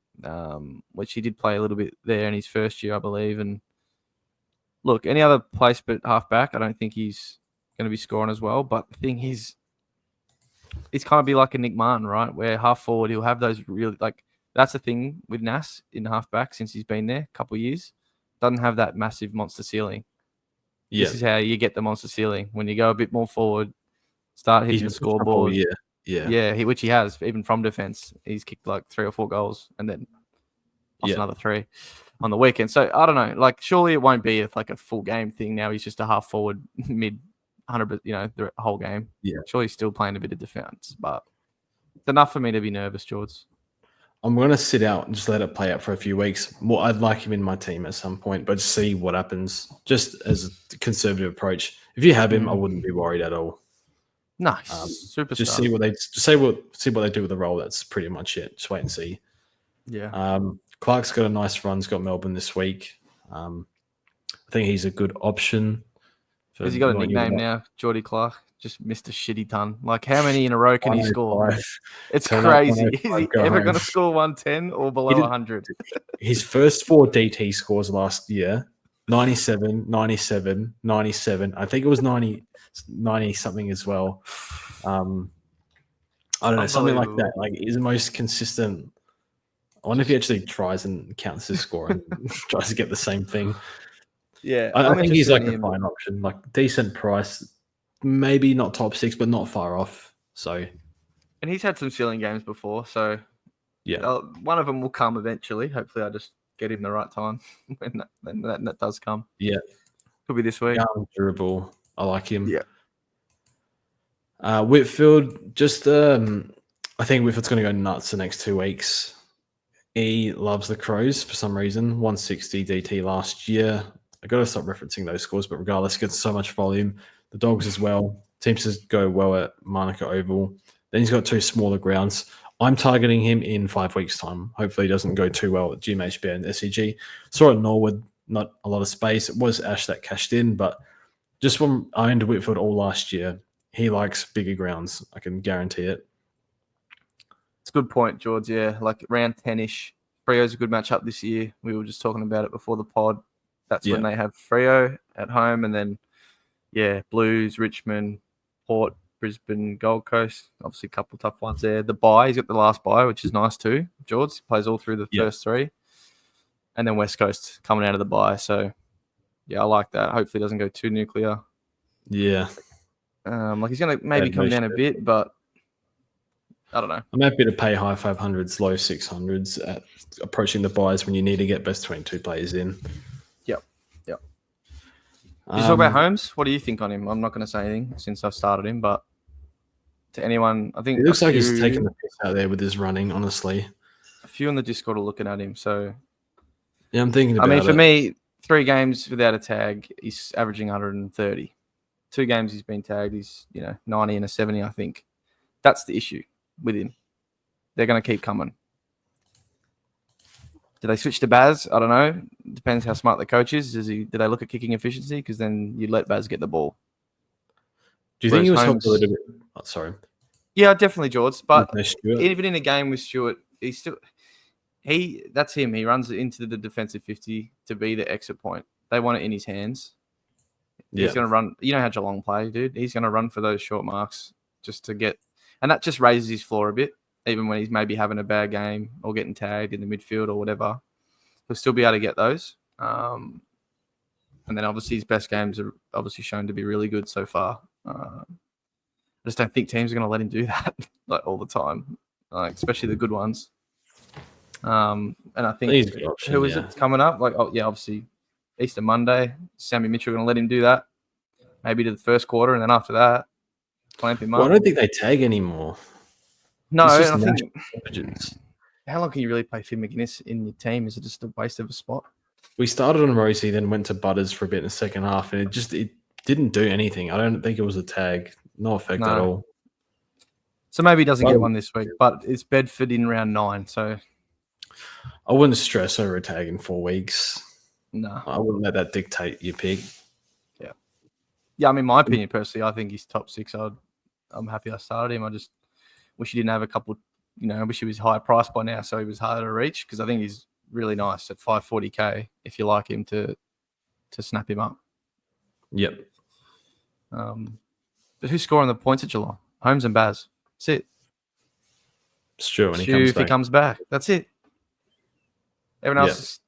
Speaker 2: which he did play a little bit there in his first year, I believe. And look, any other place but halfback, I don't think he's going to be scoring as well. But the thing is, it's kind of be like a Nick Martin, right? Where half forward, he'll have those really, like, that's the thing with Nas in halfback since he's been there a couple of years. Doesn't have that massive monster ceiling.
Speaker 1: Yeah.
Speaker 2: This is how you get the monster ceiling. When you go a bit more forward, start hitting the scoreboard. Yeah, which he has, even from defense. He's kicked like 3 or 4 goals and then another 3 on the weekend. So I don't know. Like, surely it won't be like a full game thing now. He's just a half forward, mid 100, the whole game.
Speaker 1: Yeah.
Speaker 2: Surely he's still playing a bit of defense, but it's enough for me to be nervous, George.
Speaker 1: I'm going to sit out and just let it play out for a few weeks. Well, I'd like him in my team at some point, but see what happens. Just as a conservative approach. If you have him, I wouldn't be worried at all.
Speaker 2: Nice, superstar.
Speaker 1: Just see what they do with the role. That's pretty much it. Just wait and see.
Speaker 2: Yeah.
Speaker 1: Clark's got a nice run. He's got Melbourne this week. I think he's a good option.
Speaker 2: Has he got a nickname now, Geordie Clark? Just Mr. Shitty Ton. Like, how many in a row can he score? It's crazy. Is he ever going to score 110 or below 100?
Speaker 1: His first 4 DT scores last year, 97, 97, 97. I think it was 90 something as well. I don't know, something like that. Like, he's the most consistent. I wonder if he actually tries and counts his score and tries to get the same thing.
Speaker 2: Yeah,
Speaker 1: I think he's like a fine option, like decent price, maybe not top 6, but not far off. So,
Speaker 2: and he's had some ceiling games before, so
Speaker 1: yeah,
Speaker 2: one of them will come eventually. Hopefully, I just get him the right time when that does come.
Speaker 1: Yeah,
Speaker 2: could be this week.
Speaker 1: Durable, I like him.
Speaker 2: Yeah.
Speaker 1: Whitfield, just I think Whitfield's going to go nuts the next 2 weeks. He loves the Crows for some reason. 160 DT last year. I got to stop referencing those scores, but regardless, he gets so much volume. The Dogs as well. Seems to go well at Manuka Oval. Then he's got 2 smaller grounds. I'm targeting him in 5 weeks' time. Hopefully, he doesn't go too well at GMHB and SCG. Saw at Norwood, not a lot of space. It was Ash that cashed in, but just when I owned Whitfield all last year, he likes bigger grounds. I can guarantee it.
Speaker 2: It's a good point, George. Yeah, like round 10-ish. Freo's a good matchup this year. We were just talking about it before the pod. That's when they have Freo at home, and then, Blues, Richmond, Port, Brisbane, Gold Coast. Obviously, a couple of tough ones there. The bye, he's got the last bye, which is nice too. George plays all through the first 3. And then West Coast coming out of the bye. So, I like that. Hopefully, it doesn't go too nuclear.
Speaker 1: Yeah.
Speaker 2: Like, he's going to maybe come down a bit, but I don't know.
Speaker 1: I'm happy to pay high 500s, low 600s at approaching the buys when you need to get best 22 players in.
Speaker 2: Yep. Did you talk about Holmes? What do you think on him? I'm not going to say anything since I've started him, but to anyone, I think
Speaker 1: it looks like he's taking the piss out there with his running, honestly.
Speaker 2: A few on the Discord are looking at him, so
Speaker 1: yeah, I'm thinking about it.
Speaker 2: For me, 3 games without a tag, he's averaging 130. 2 games he's been tagged, he's 90 and a 70, I think. That's the issue with him. They're going to keep coming. Do they switch to Baz? I don't know. Depends how smart the coach is. Do they look at kicking efficiency? Because then you let Baz get the ball.
Speaker 1: Do you think he was helped a little bit? Oh, sorry.
Speaker 2: Yeah, definitely, George. But even in a game with Stewart, that's him. He runs into the defensive 50 to be the exit point. They want it in his hands. He's going to run. You know how Geelong play, dude. He's going to run for those short marks just to get, and that just raises his floor a bit. Even when he's maybe having a bad game or getting tagged in the midfield or whatever, he'll still be able to get those. And then obviously his best games are obviously shown to be really good so far. I just don't think teams are going to let him do that like all the time, especially the good ones. And I think
Speaker 1: he's a good option,
Speaker 2: who is it coming up? Obviously Easter Monday. Sammy Mitchell going to let him do that. Maybe to the first quarter, and then after that,
Speaker 1: I don't think they tag anymore.
Speaker 2: No, I think. How long can you really play Finn McGuinness in your team? Is it just a waste of a spot?
Speaker 1: We started on Rosie, then went to Butters for a bit in the second half, and it didn't do anything. I don't think it was a tag. No effect at all.
Speaker 2: So maybe he doesn't get one this week, but it's Bedford in round 9. So
Speaker 1: I wouldn't stress over a tag in 4 weeks.
Speaker 2: No.
Speaker 1: I wouldn't let that dictate your pick.
Speaker 2: Yeah, I mean, my opinion personally, I think he's top 6. I'm happy I started him. I just wish he didn't have a couple. I wish he was higher priced by now, so he was harder to reach. Because I think he's really nice at 540k. If you like him to snap him up.
Speaker 1: Yep.
Speaker 2: But who's scoring the points at Geelong? Holmes and Baz. That's it.
Speaker 1: Stuart when
Speaker 2: Stu, if he comes back, that's it. Everyone else is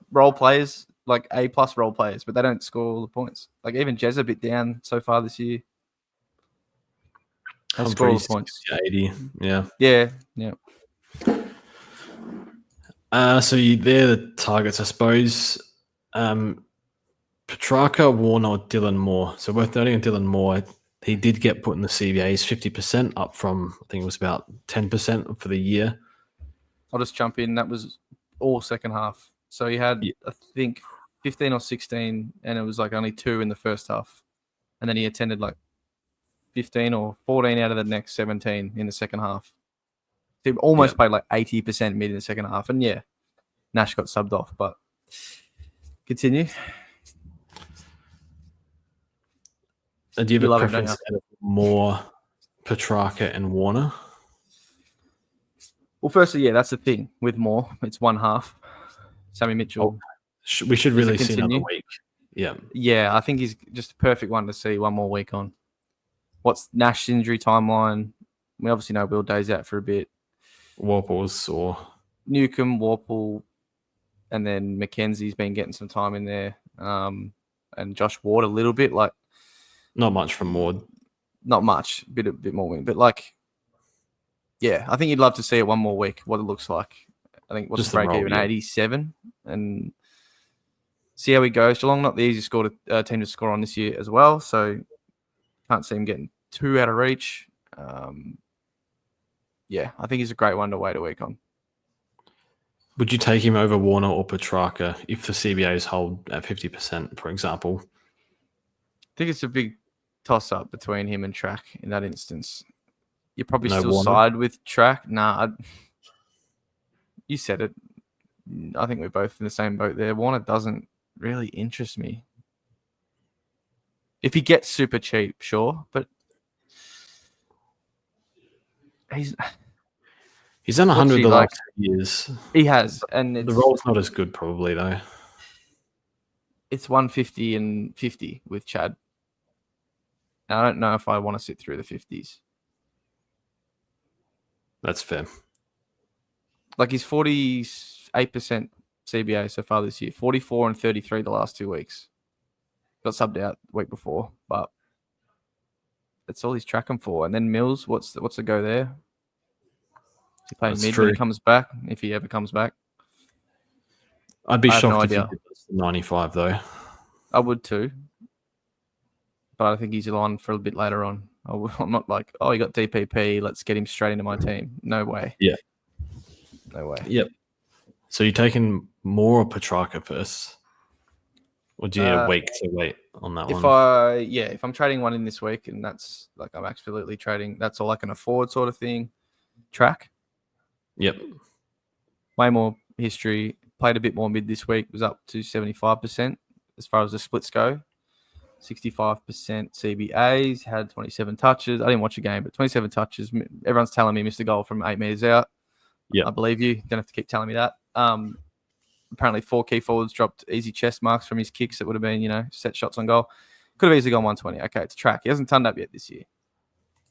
Speaker 2: role players, like A+ role players, but they don't score all the points. Like even Jez a bit down so far this year. They score all the points.
Speaker 1: 80. Yeah.
Speaker 2: Yeah.
Speaker 1: So they're the targets, I suppose. Petrarca, Warner, Dylan Moore. So worth noting on Dylan Moore, he did get put in the CBAs 50% up from, I think it was about 10% for the year.
Speaker 2: I'll just jump in. That was all second half. So he had, I think, 15 or 16, and it was like only 2 in the first half. And then he attended like 15 or 14 out of the next 17 in the second half. He almost played like 80% mid in the second half. And yeah, Nash got subbed off, but continue.
Speaker 1: Do you have a preference out of Moore, Petrarca, and Warner?
Speaker 2: Well, firstly, that's the thing with Moore. It's one half. Sammy Mitchell.
Speaker 1: We should really see another week. Yeah.
Speaker 2: Yeah, I think he's just a perfect one to see one more week on. What's Nash's injury timeline? We obviously know Will Day's out for a bit.
Speaker 1: Warple's or
Speaker 2: Newcomb, Warple, and then Mackenzie's been getting some time in there. And Josh Ward a little bit. Like,
Speaker 1: not much from Ward.
Speaker 2: Not much. A bit more wing. But like, yeah, I think you'd love to see it one more week, what it looks like. I think what's the break even? 87, and see how he goes. Geelong not the easiest team to score on this year as well, so can't see him getting too out of reach. Yeah, I think he's a great one to wait a week on.
Speaker 1: Would you take him over Warner or Petrarca if the CBAs hold at 50%, for example?
Speaker 2: I think it's a big toss-up between him and Track in that instance. You probably
Speaker 1: Warner?
Speaker 2: side with Track. Nah, you said it. I think we're both in the same boat there. Warner doesn't really interest me. If he gets super cheap, sure, but he's
Speaker 1: done 100 the last 2 years.
Speaker 2: He has, and
Speaker 1: the role's not as good probably though.
Speaker 2: It's 150 and 50 with Chad. And I don't know if I want to sit through the 50s.
Speaker 1: That's fair.
Speaker 2: Like he's 48% CBA so far this year, 44 and 33 the last 2 weeks. Got subbed out the week before, but that's all he's tracking for. And then Mills, what's the go there? Is he playing mid when he comes back? If he ever comes back,
Speaker 1: I'd be shocked if he did this 95 though.
Speaker 2: I would too, but I think he's on for a bit later on. I'm not like, oh, he got DPP, let's get him straight into my team. No way.
Speaker 1: Yeah.
Speaker 2: No way.
Speaker 1: Yep. So you're taking Moore or Petrarca first? Or do you need a week to wait on that one?
Speaker 2: If I'm trading one in this week, and that's like I'm absolutely trading, that's all I can afford sort of thing. Track.
Speaker 1: Yep.
Speaker 2: Way more history. Played a bit more mid this week. Was up to 75% as far as the splits go. 65% CBAs. Had 27 touches. I didn't watch a game, but 27 touches. Everyone's telling me missed a goal from 8 meters out.
Speaker 1: Yeah,
Speaker 2: I believe you. Don't have to keep telling me that. Apparently 4 key forwards dropped easy chest marks from his kicks that would have been, set shots on goal. Could have easily gone 120. Okay, it's Track. He hasn't turned up yet this year.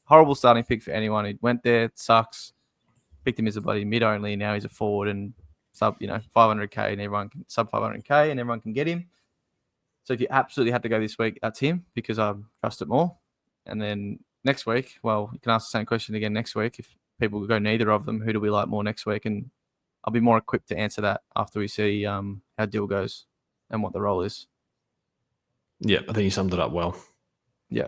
Speaker 2: Horrible starting pick for anyone who went there. It sucks. Picked him as a bloody mid only. Now he's a forward and sub, 500k and everyone can sub 500k and everyone can get him. So if you absolutely had to go this week, that's him because I trust it more. And then next week, well, you can ask the same question again next week. If people go neither of them, who do we like more next week? And I'll be more equipped to answer that after we see how deal goes and what the role is.
Speaker 1: Yeah, I think you summed it up well.
Speaker 2: Yeah.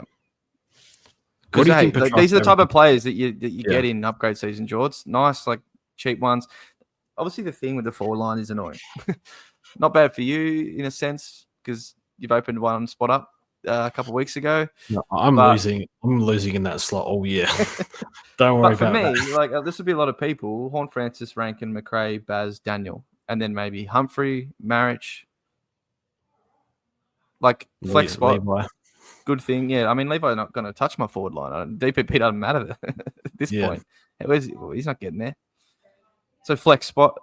Speaker 1: What do you think?
Speaker 2: These are the type of players that you get in upgrade season, George. Nice, like cheap ones. Obviously, the thing with the forward line is annoying. Not bad for you in a sense because you've opened one spot up a couple of weeks ago.
Speaker 1: No, I'm losing in that slot all year. Don't worry about that.
Speaker 2: For me, this would be a lot of people: Horn-Francis, Rankin, McRae, Baz, Daniel, and then maybe Humphrey, Marich, Like flex spot,
Speaker 1: Levi.
Speaker 2: good thing. Yeah, I mean Levi's not going to touch my forward line. DPP doesn't matter at this point. He's not getting there. So flex spot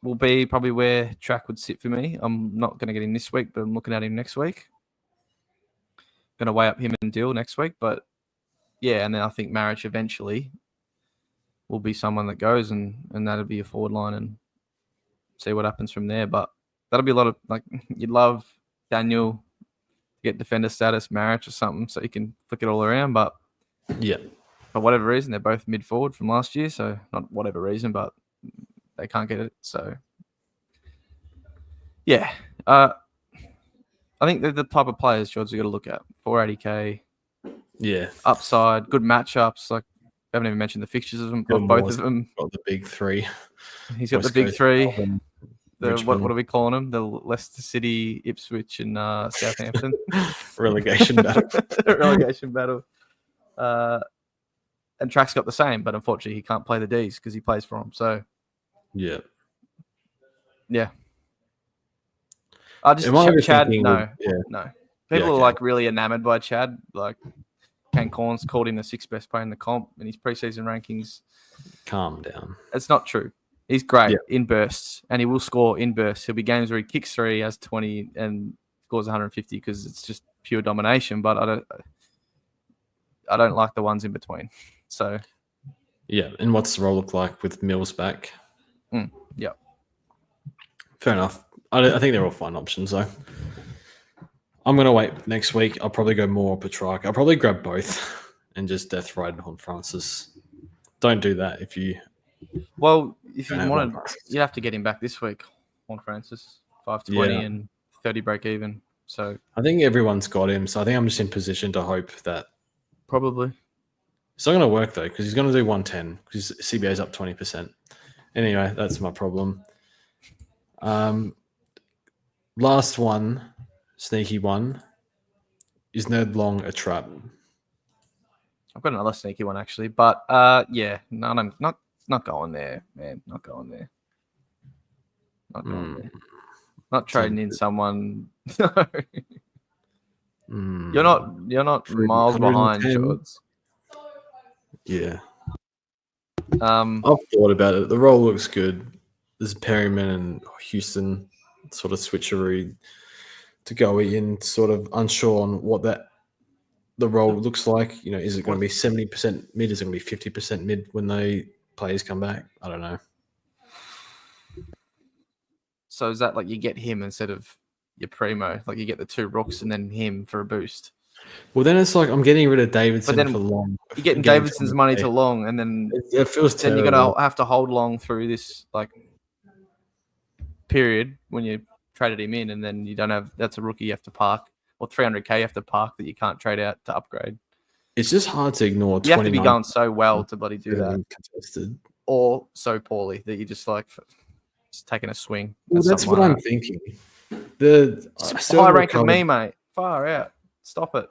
Speaker 2: will be probably where Track would sit for me. I'm not going to get him this week, but I'm looking at him next week. Going to weigh up him and Dill next week, but yeah, and then I think Marriage eventually will be someone that goes, and that'll be a forward line, and see what happens from there. But that'll be a lot of like you'd love Daniel to get defender status, Marriage or something, so you can flick it all around. But
Speaker 1: Yeah.
Speaker 2: for whatever reason, they're both mid forward from last year, so not whatever reason, but they can't get it. So yeah, I think they're the type of players, George, you got to look at. 480k,
Speaker 1: Yeah.
Speaker 2: upside, good matchups. Like I haven't even mentioned the fixtures of them, of both of them.
Speaker 1: Got the big three.
Speaker 2: He's got
Speaker 1: West
Speaker 2: the big
Speaker 1: Coast,
Speaker 2: three.
Speaker 1: Melbourne,
Speaker 2: What are we calling them? The Leicester City, Ipswich, and Southampton
Speaker 1: relegation battle.
Speaker 2: Relegation battle. And Track's got the same, but unfortunately he can't play the Ds because he plays for them. So
Speaker 1: Yeah.
Speaker 2: I just Chad. No. People are
Speaker 1: okay.
Speaker 2: like really enamored by Chad. Like Kane Corns called him the 6th best player in the comp in his preseason rankings.
Speaker 1: Calm down.
Speaker 2: It's not true. He's great in bursts, and he will score in bursts. There'll be games where he kicks 3, has 20, and scores 150 because it's just pure domination. But I don't like the ones in between. So
Speaker 1: yeah, and what's the role look like with Mills back?
Speaker 2: Yeah,
Speaker 1: fair enough. I think they're all fine options though. I'm gonna wait next week. I'll probably go more Petrarch. I'll probably grab both and just death ride on Francis. Don't do that if you.
Speaker 2: Well, if you wanted, you'd have to get him back this week on Francis. 520 and 30 break even. So
Speaker 1: I think everyone's got him. So I think I'm just in position to hope that.
Speaker 2: Probably.
Speaker 1: It's not going to work though because he's going to do 110 because CBA's up 20%. Anyway, that's my problem. Last one, sneaky one. Is Ned Long a trap?
Speaker 2: I've got another sneaky one actually, but yeah, no, I'm not going there, man. Not going there. Not going there. Not trading in someone. You're not miles behind, George.
Speaker 1: Yeah.
Speaker 2: I've
Speaker 1: thought about it. The role looks good. There's Perryman and Houston sort of switcheroo to go in, sort of unsure on what the role looks like. You know, is it going to be 70% mid? Is it going to be 50% mid when the players come back? I don't know.
Speaker 2: So is that like you get him instead of your primo? Like you get the 2 rooks and then him for a boost?
Speaker 1: Well, then it's like I'm getting rid of Davidson for Long.
Speaker 2: You're getting Davidson's money to Long, and then
Speaker 1: it feels
Speaker 2: then
Speaker 1: terrible.
Speaker 2: you're gonna have to hold Long through this like period when you traded him in, and then you don't have. That's a rookie you have to park, or 300k you have to park that you can't trade out to upgrade.
Speaker 1: It's just hard to ignore.
Speaker 2: You have to be going so well to bloody do that,
Speaker 1: contested,
Speaker 2: or so poorly that you just like just taking a swing.
Speaker 1: Well, that's what I'm thinking.
Speaker 2: High rank of me, mate. Far out. Stop it.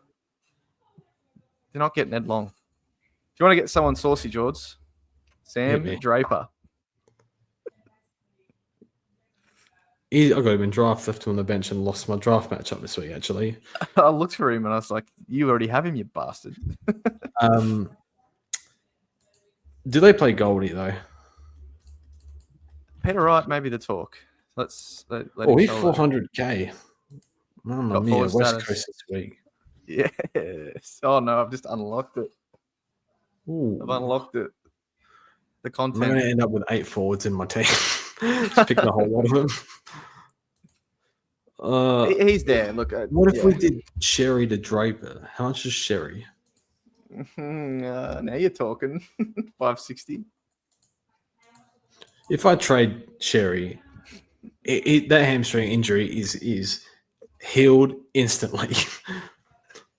Speaker 2: You're not getting Ed Long. If you want to get someone saucy, George, Sam Draper.
Speaker 1: I got him in draft, left him on the bench, and lost my draft matchup this week, actually.
Speaker 2: I looked for him and I was like, you already have him, you bastard.
Speaker 1: Do they play Goldie, though?
Speaker 2: Peter Wright, maybe the talk. Let
Speaker 1: he's 400k. Mamma mia, West Coast this week.
Speaker 2: Yes. Oh, no, I've just unlocked it.
Speaker 1: Ooh.
Speaker 2: I've unlocked it. The content.
Speaker 1: I'm going to end up with 8 forwards in my team. Just picking a whole lot of them.
Speaker 2: He's there. Look.
Speaker 1: What if we did Sherry to Draper? How much is Sherry?
Speaker 2: Now you're talking. 560.
Speaker 1: If I trade Sherry, that hamstring injury is healed instantly.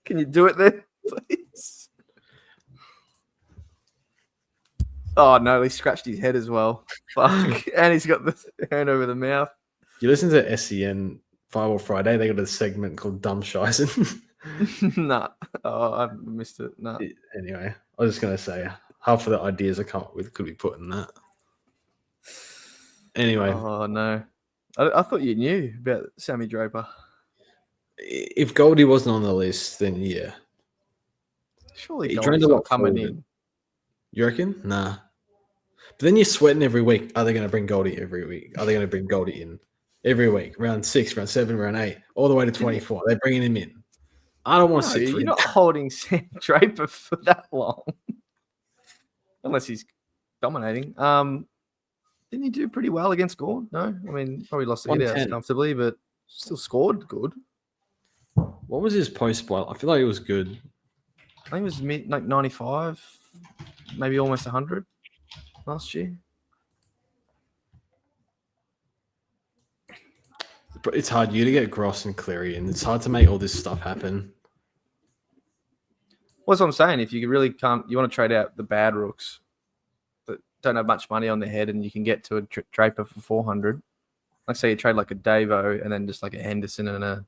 Speaker 2: Can you do it then, please? Oh, no, he scratched his head as well. Fuck. And he's got the hand over the mouth.
Speaker 1: You listen to SEN Firewall Friday, they got a segment called Dumb Scheisen.
Speaker 2: Nah. Oh, I missed it. Nah.
Speaker 1: Anyway, I was just going to say, half of the ideas I come up with could be put in that. Anyway.
Speaker 2: Oh, no. I thought you knew about Sammy Draper.
Speaker 1: If Goldie wasn't on the list, then yeah.
Speaker 2: Surely
Speaker 1: He
Speaker 2: Goldie's
Speaker 1: trained a
Speaker 2: not
Speaker 1: lot
Speaker 2: coming
Speaker 1: forward.
Speaker 2: in.
Speaker 1: You reckon? Nah. But then you're sweating every week. Are they going to bring Goldie every week? Are they going to bring Goldie in every week? Round 6, round 7, round 8, all the way to 24. They're bringing him in. I don't want to
Speaker 2: No,
Speaker 1: sit for
Speaker 2: you're
Speaker 1: him.
Speaker 2: not holding Sam Draper for that long. Unless he's dominating. Didn't he do pretty well against Gord? No? I mean, probably lost the hit outs
Speaker 1: 110.
Speaker 2: comfortably, but still scored good.
Speaker 1: What was his post spot? I feel like it was good.
Speaker 2: I think it was mid, like 95, maybe almost 100 last year.
Speaker 1: But it's hard. You to get Gross and Cleary, and it's hard to make all this stuff happen.
Speaker 2: What's what I'm saying? If you really can't, you want to trade out the bad rooks that don't have much money on their head, and you can get to a Draper for 400. Like say you trade like a Davo and then just like a Henderson and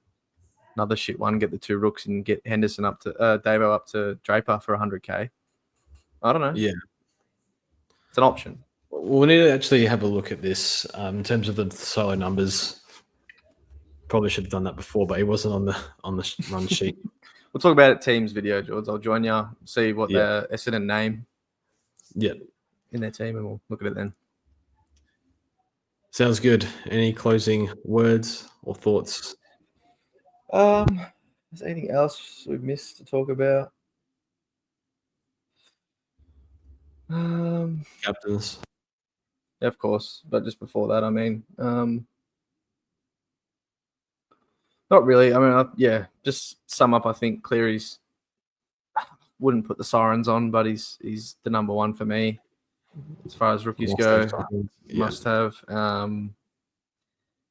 Speaker 2: another shit one, get the 2 rooks and get Henderson up to Davo up to Draper for 100k. I don't know.
Speaker 1: Yeah.
Speaker 2: It's an option.
Speaker 1: We need to actually have a look at this in terms of the solo numbers. Probably should have done that before, but he wasn't on the run sheet.
Speaker 2: We'll talk about it teams video, George. I'll join you, see what their Essendon name in their team, and we'll look at it then.
Speaker 1: Sounds good. Any closing words or thoughts?
Speaker 2: Is there anything else we've missed to talk about?
Speaker 1: Captains.
Speaker 2: Yeah, of course. But just before that, I mean, not really. I mean, just sum up. I think Cleary's wouldn't put the sirens on, but he's the number one for me as far as rookies go. Must have. And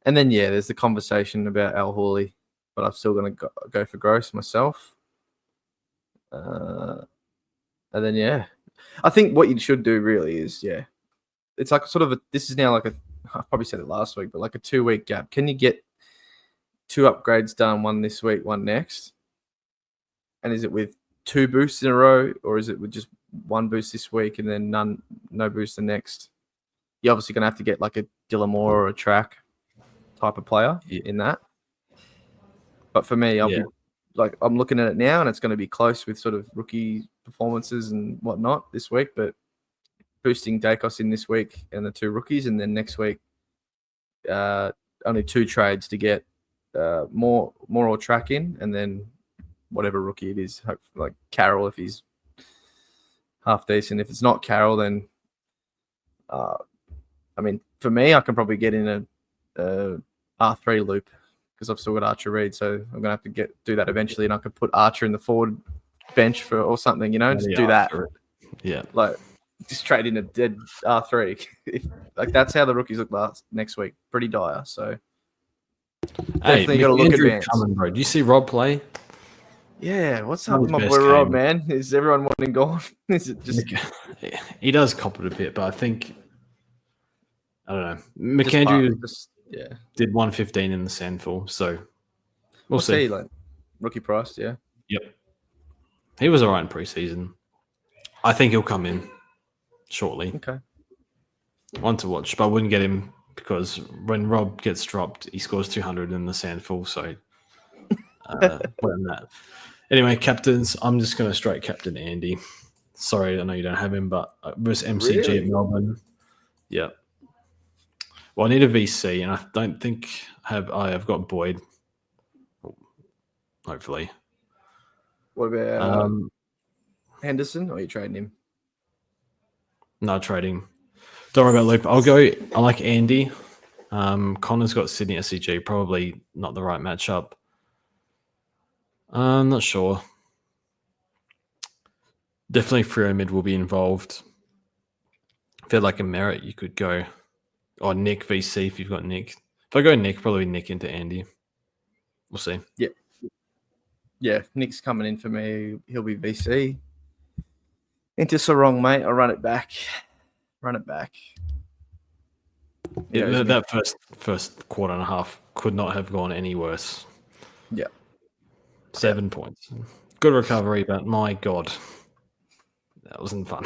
Speaker 2: then there's the conversation about Al Hawley, but I'm still going to go for Gross myself. And then I think what you should do really is it's like sort of this is now like I probably said it last week, but like a 2-week gap. Can you get 2 upgrades done, one this week, one next? And is it with 2 boosts in a row, or is it with just 1 boost this week and then no boost the next? You're obviously going to have to get like a Dylan Moore or a Track type of player in that. But for me, I'm looking at it now, and it's going to be close with sort of rookie performances and whatnot this week. But boosting Dacos in this week and the 2 rookies, and then next week, only 2 trades to get more or Track in, and then whatever rookie it is, like Carroll if he's half decent. If it's not Carroll, then I mean, for me, I can probably get in a R3 loop because I've still got Archer Reed, so I'm gonna have to do that eventually, and I could put Archer in the forward bench or something, just do that.
Speaker 1: Yeah,
Speaker 2: like just trade in a dead R3. Like that's how the rookies look next week. Pretty dire. So definitely got to look advanced.
Speaker 1: Bro. Do you see Rob play?
Speaker 2: Yeah, what's up with my boy Rob, man? Is everyone wanting gone? Is it just
Speaker 1: he does cop it a bit, but I think I don't know. McAndrew did 115 in the Sandful, so we'll see.
Speaker 2: Like rookie priced, Yep.
Speaker 1: He was all right in preseason. I think he'll come in shortly.
Speaker 2: Okay.
Speaker 1: One to watch, but I wouldn't get him because when Rob gets dropped, he scores 200 in the Sandful, so better than that. Anyway, captains, I'm just going to straight captain Andy. Sorry, I know you don't have him, but versus MCG at Melbourne. Yeah. Well, I need a VC, and I don't think I've got Boyd. Hopefully.
Speaker 2: What about Henderson? Or are you trading him?
Speaker 1: No, trading. Don't worry about Luke. I like Andy. Connor's got Sydney SCG. Probably not the right matchup. I'm not sure. Definitely Freo mid will be involved. If you had like a merit, you could go. Or Nick VC if you've got Nick. If I go Nick, probably Nick into Andy. We'll see.
Speaker 2: Yeah, Nick's coming in for me. He'll be VC. Into Sarong, mate. I'll run it back.
Speaker 1: Yeah, that first quarter and a half could not have gone any worse.
Speaker 2: Yeah.
Speaker 1: 7 points. Good recovery, but my God, that wasn't fun.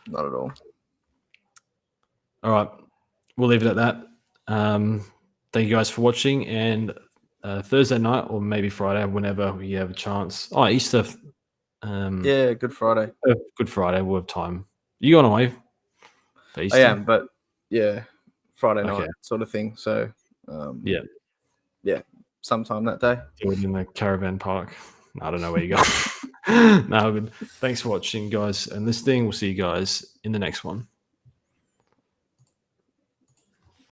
Speaker 2: Not at all.
Speaker 1: All right. We'll leave it at that. Thank you guys for watching, and Thursday night or maybe Friday, whenever we have a chance. Oh, Easter.
Speaker 2: Yeah, Good Friday.
Speaker 1: Good Friday. We'll have time. You going away for Easter?
Speaker 2: I am, but yeah, Friday
Speaker 1: Okay.
Speaker 2: night sort of thing. So
Speaker 1: Yeah.
Speaker 2: sometime that day.
Speaker 1: Do it in the caravan park. I don't know where you go. No, good. Thanks for watching, guys, and listening. We'll see you guys in the next one.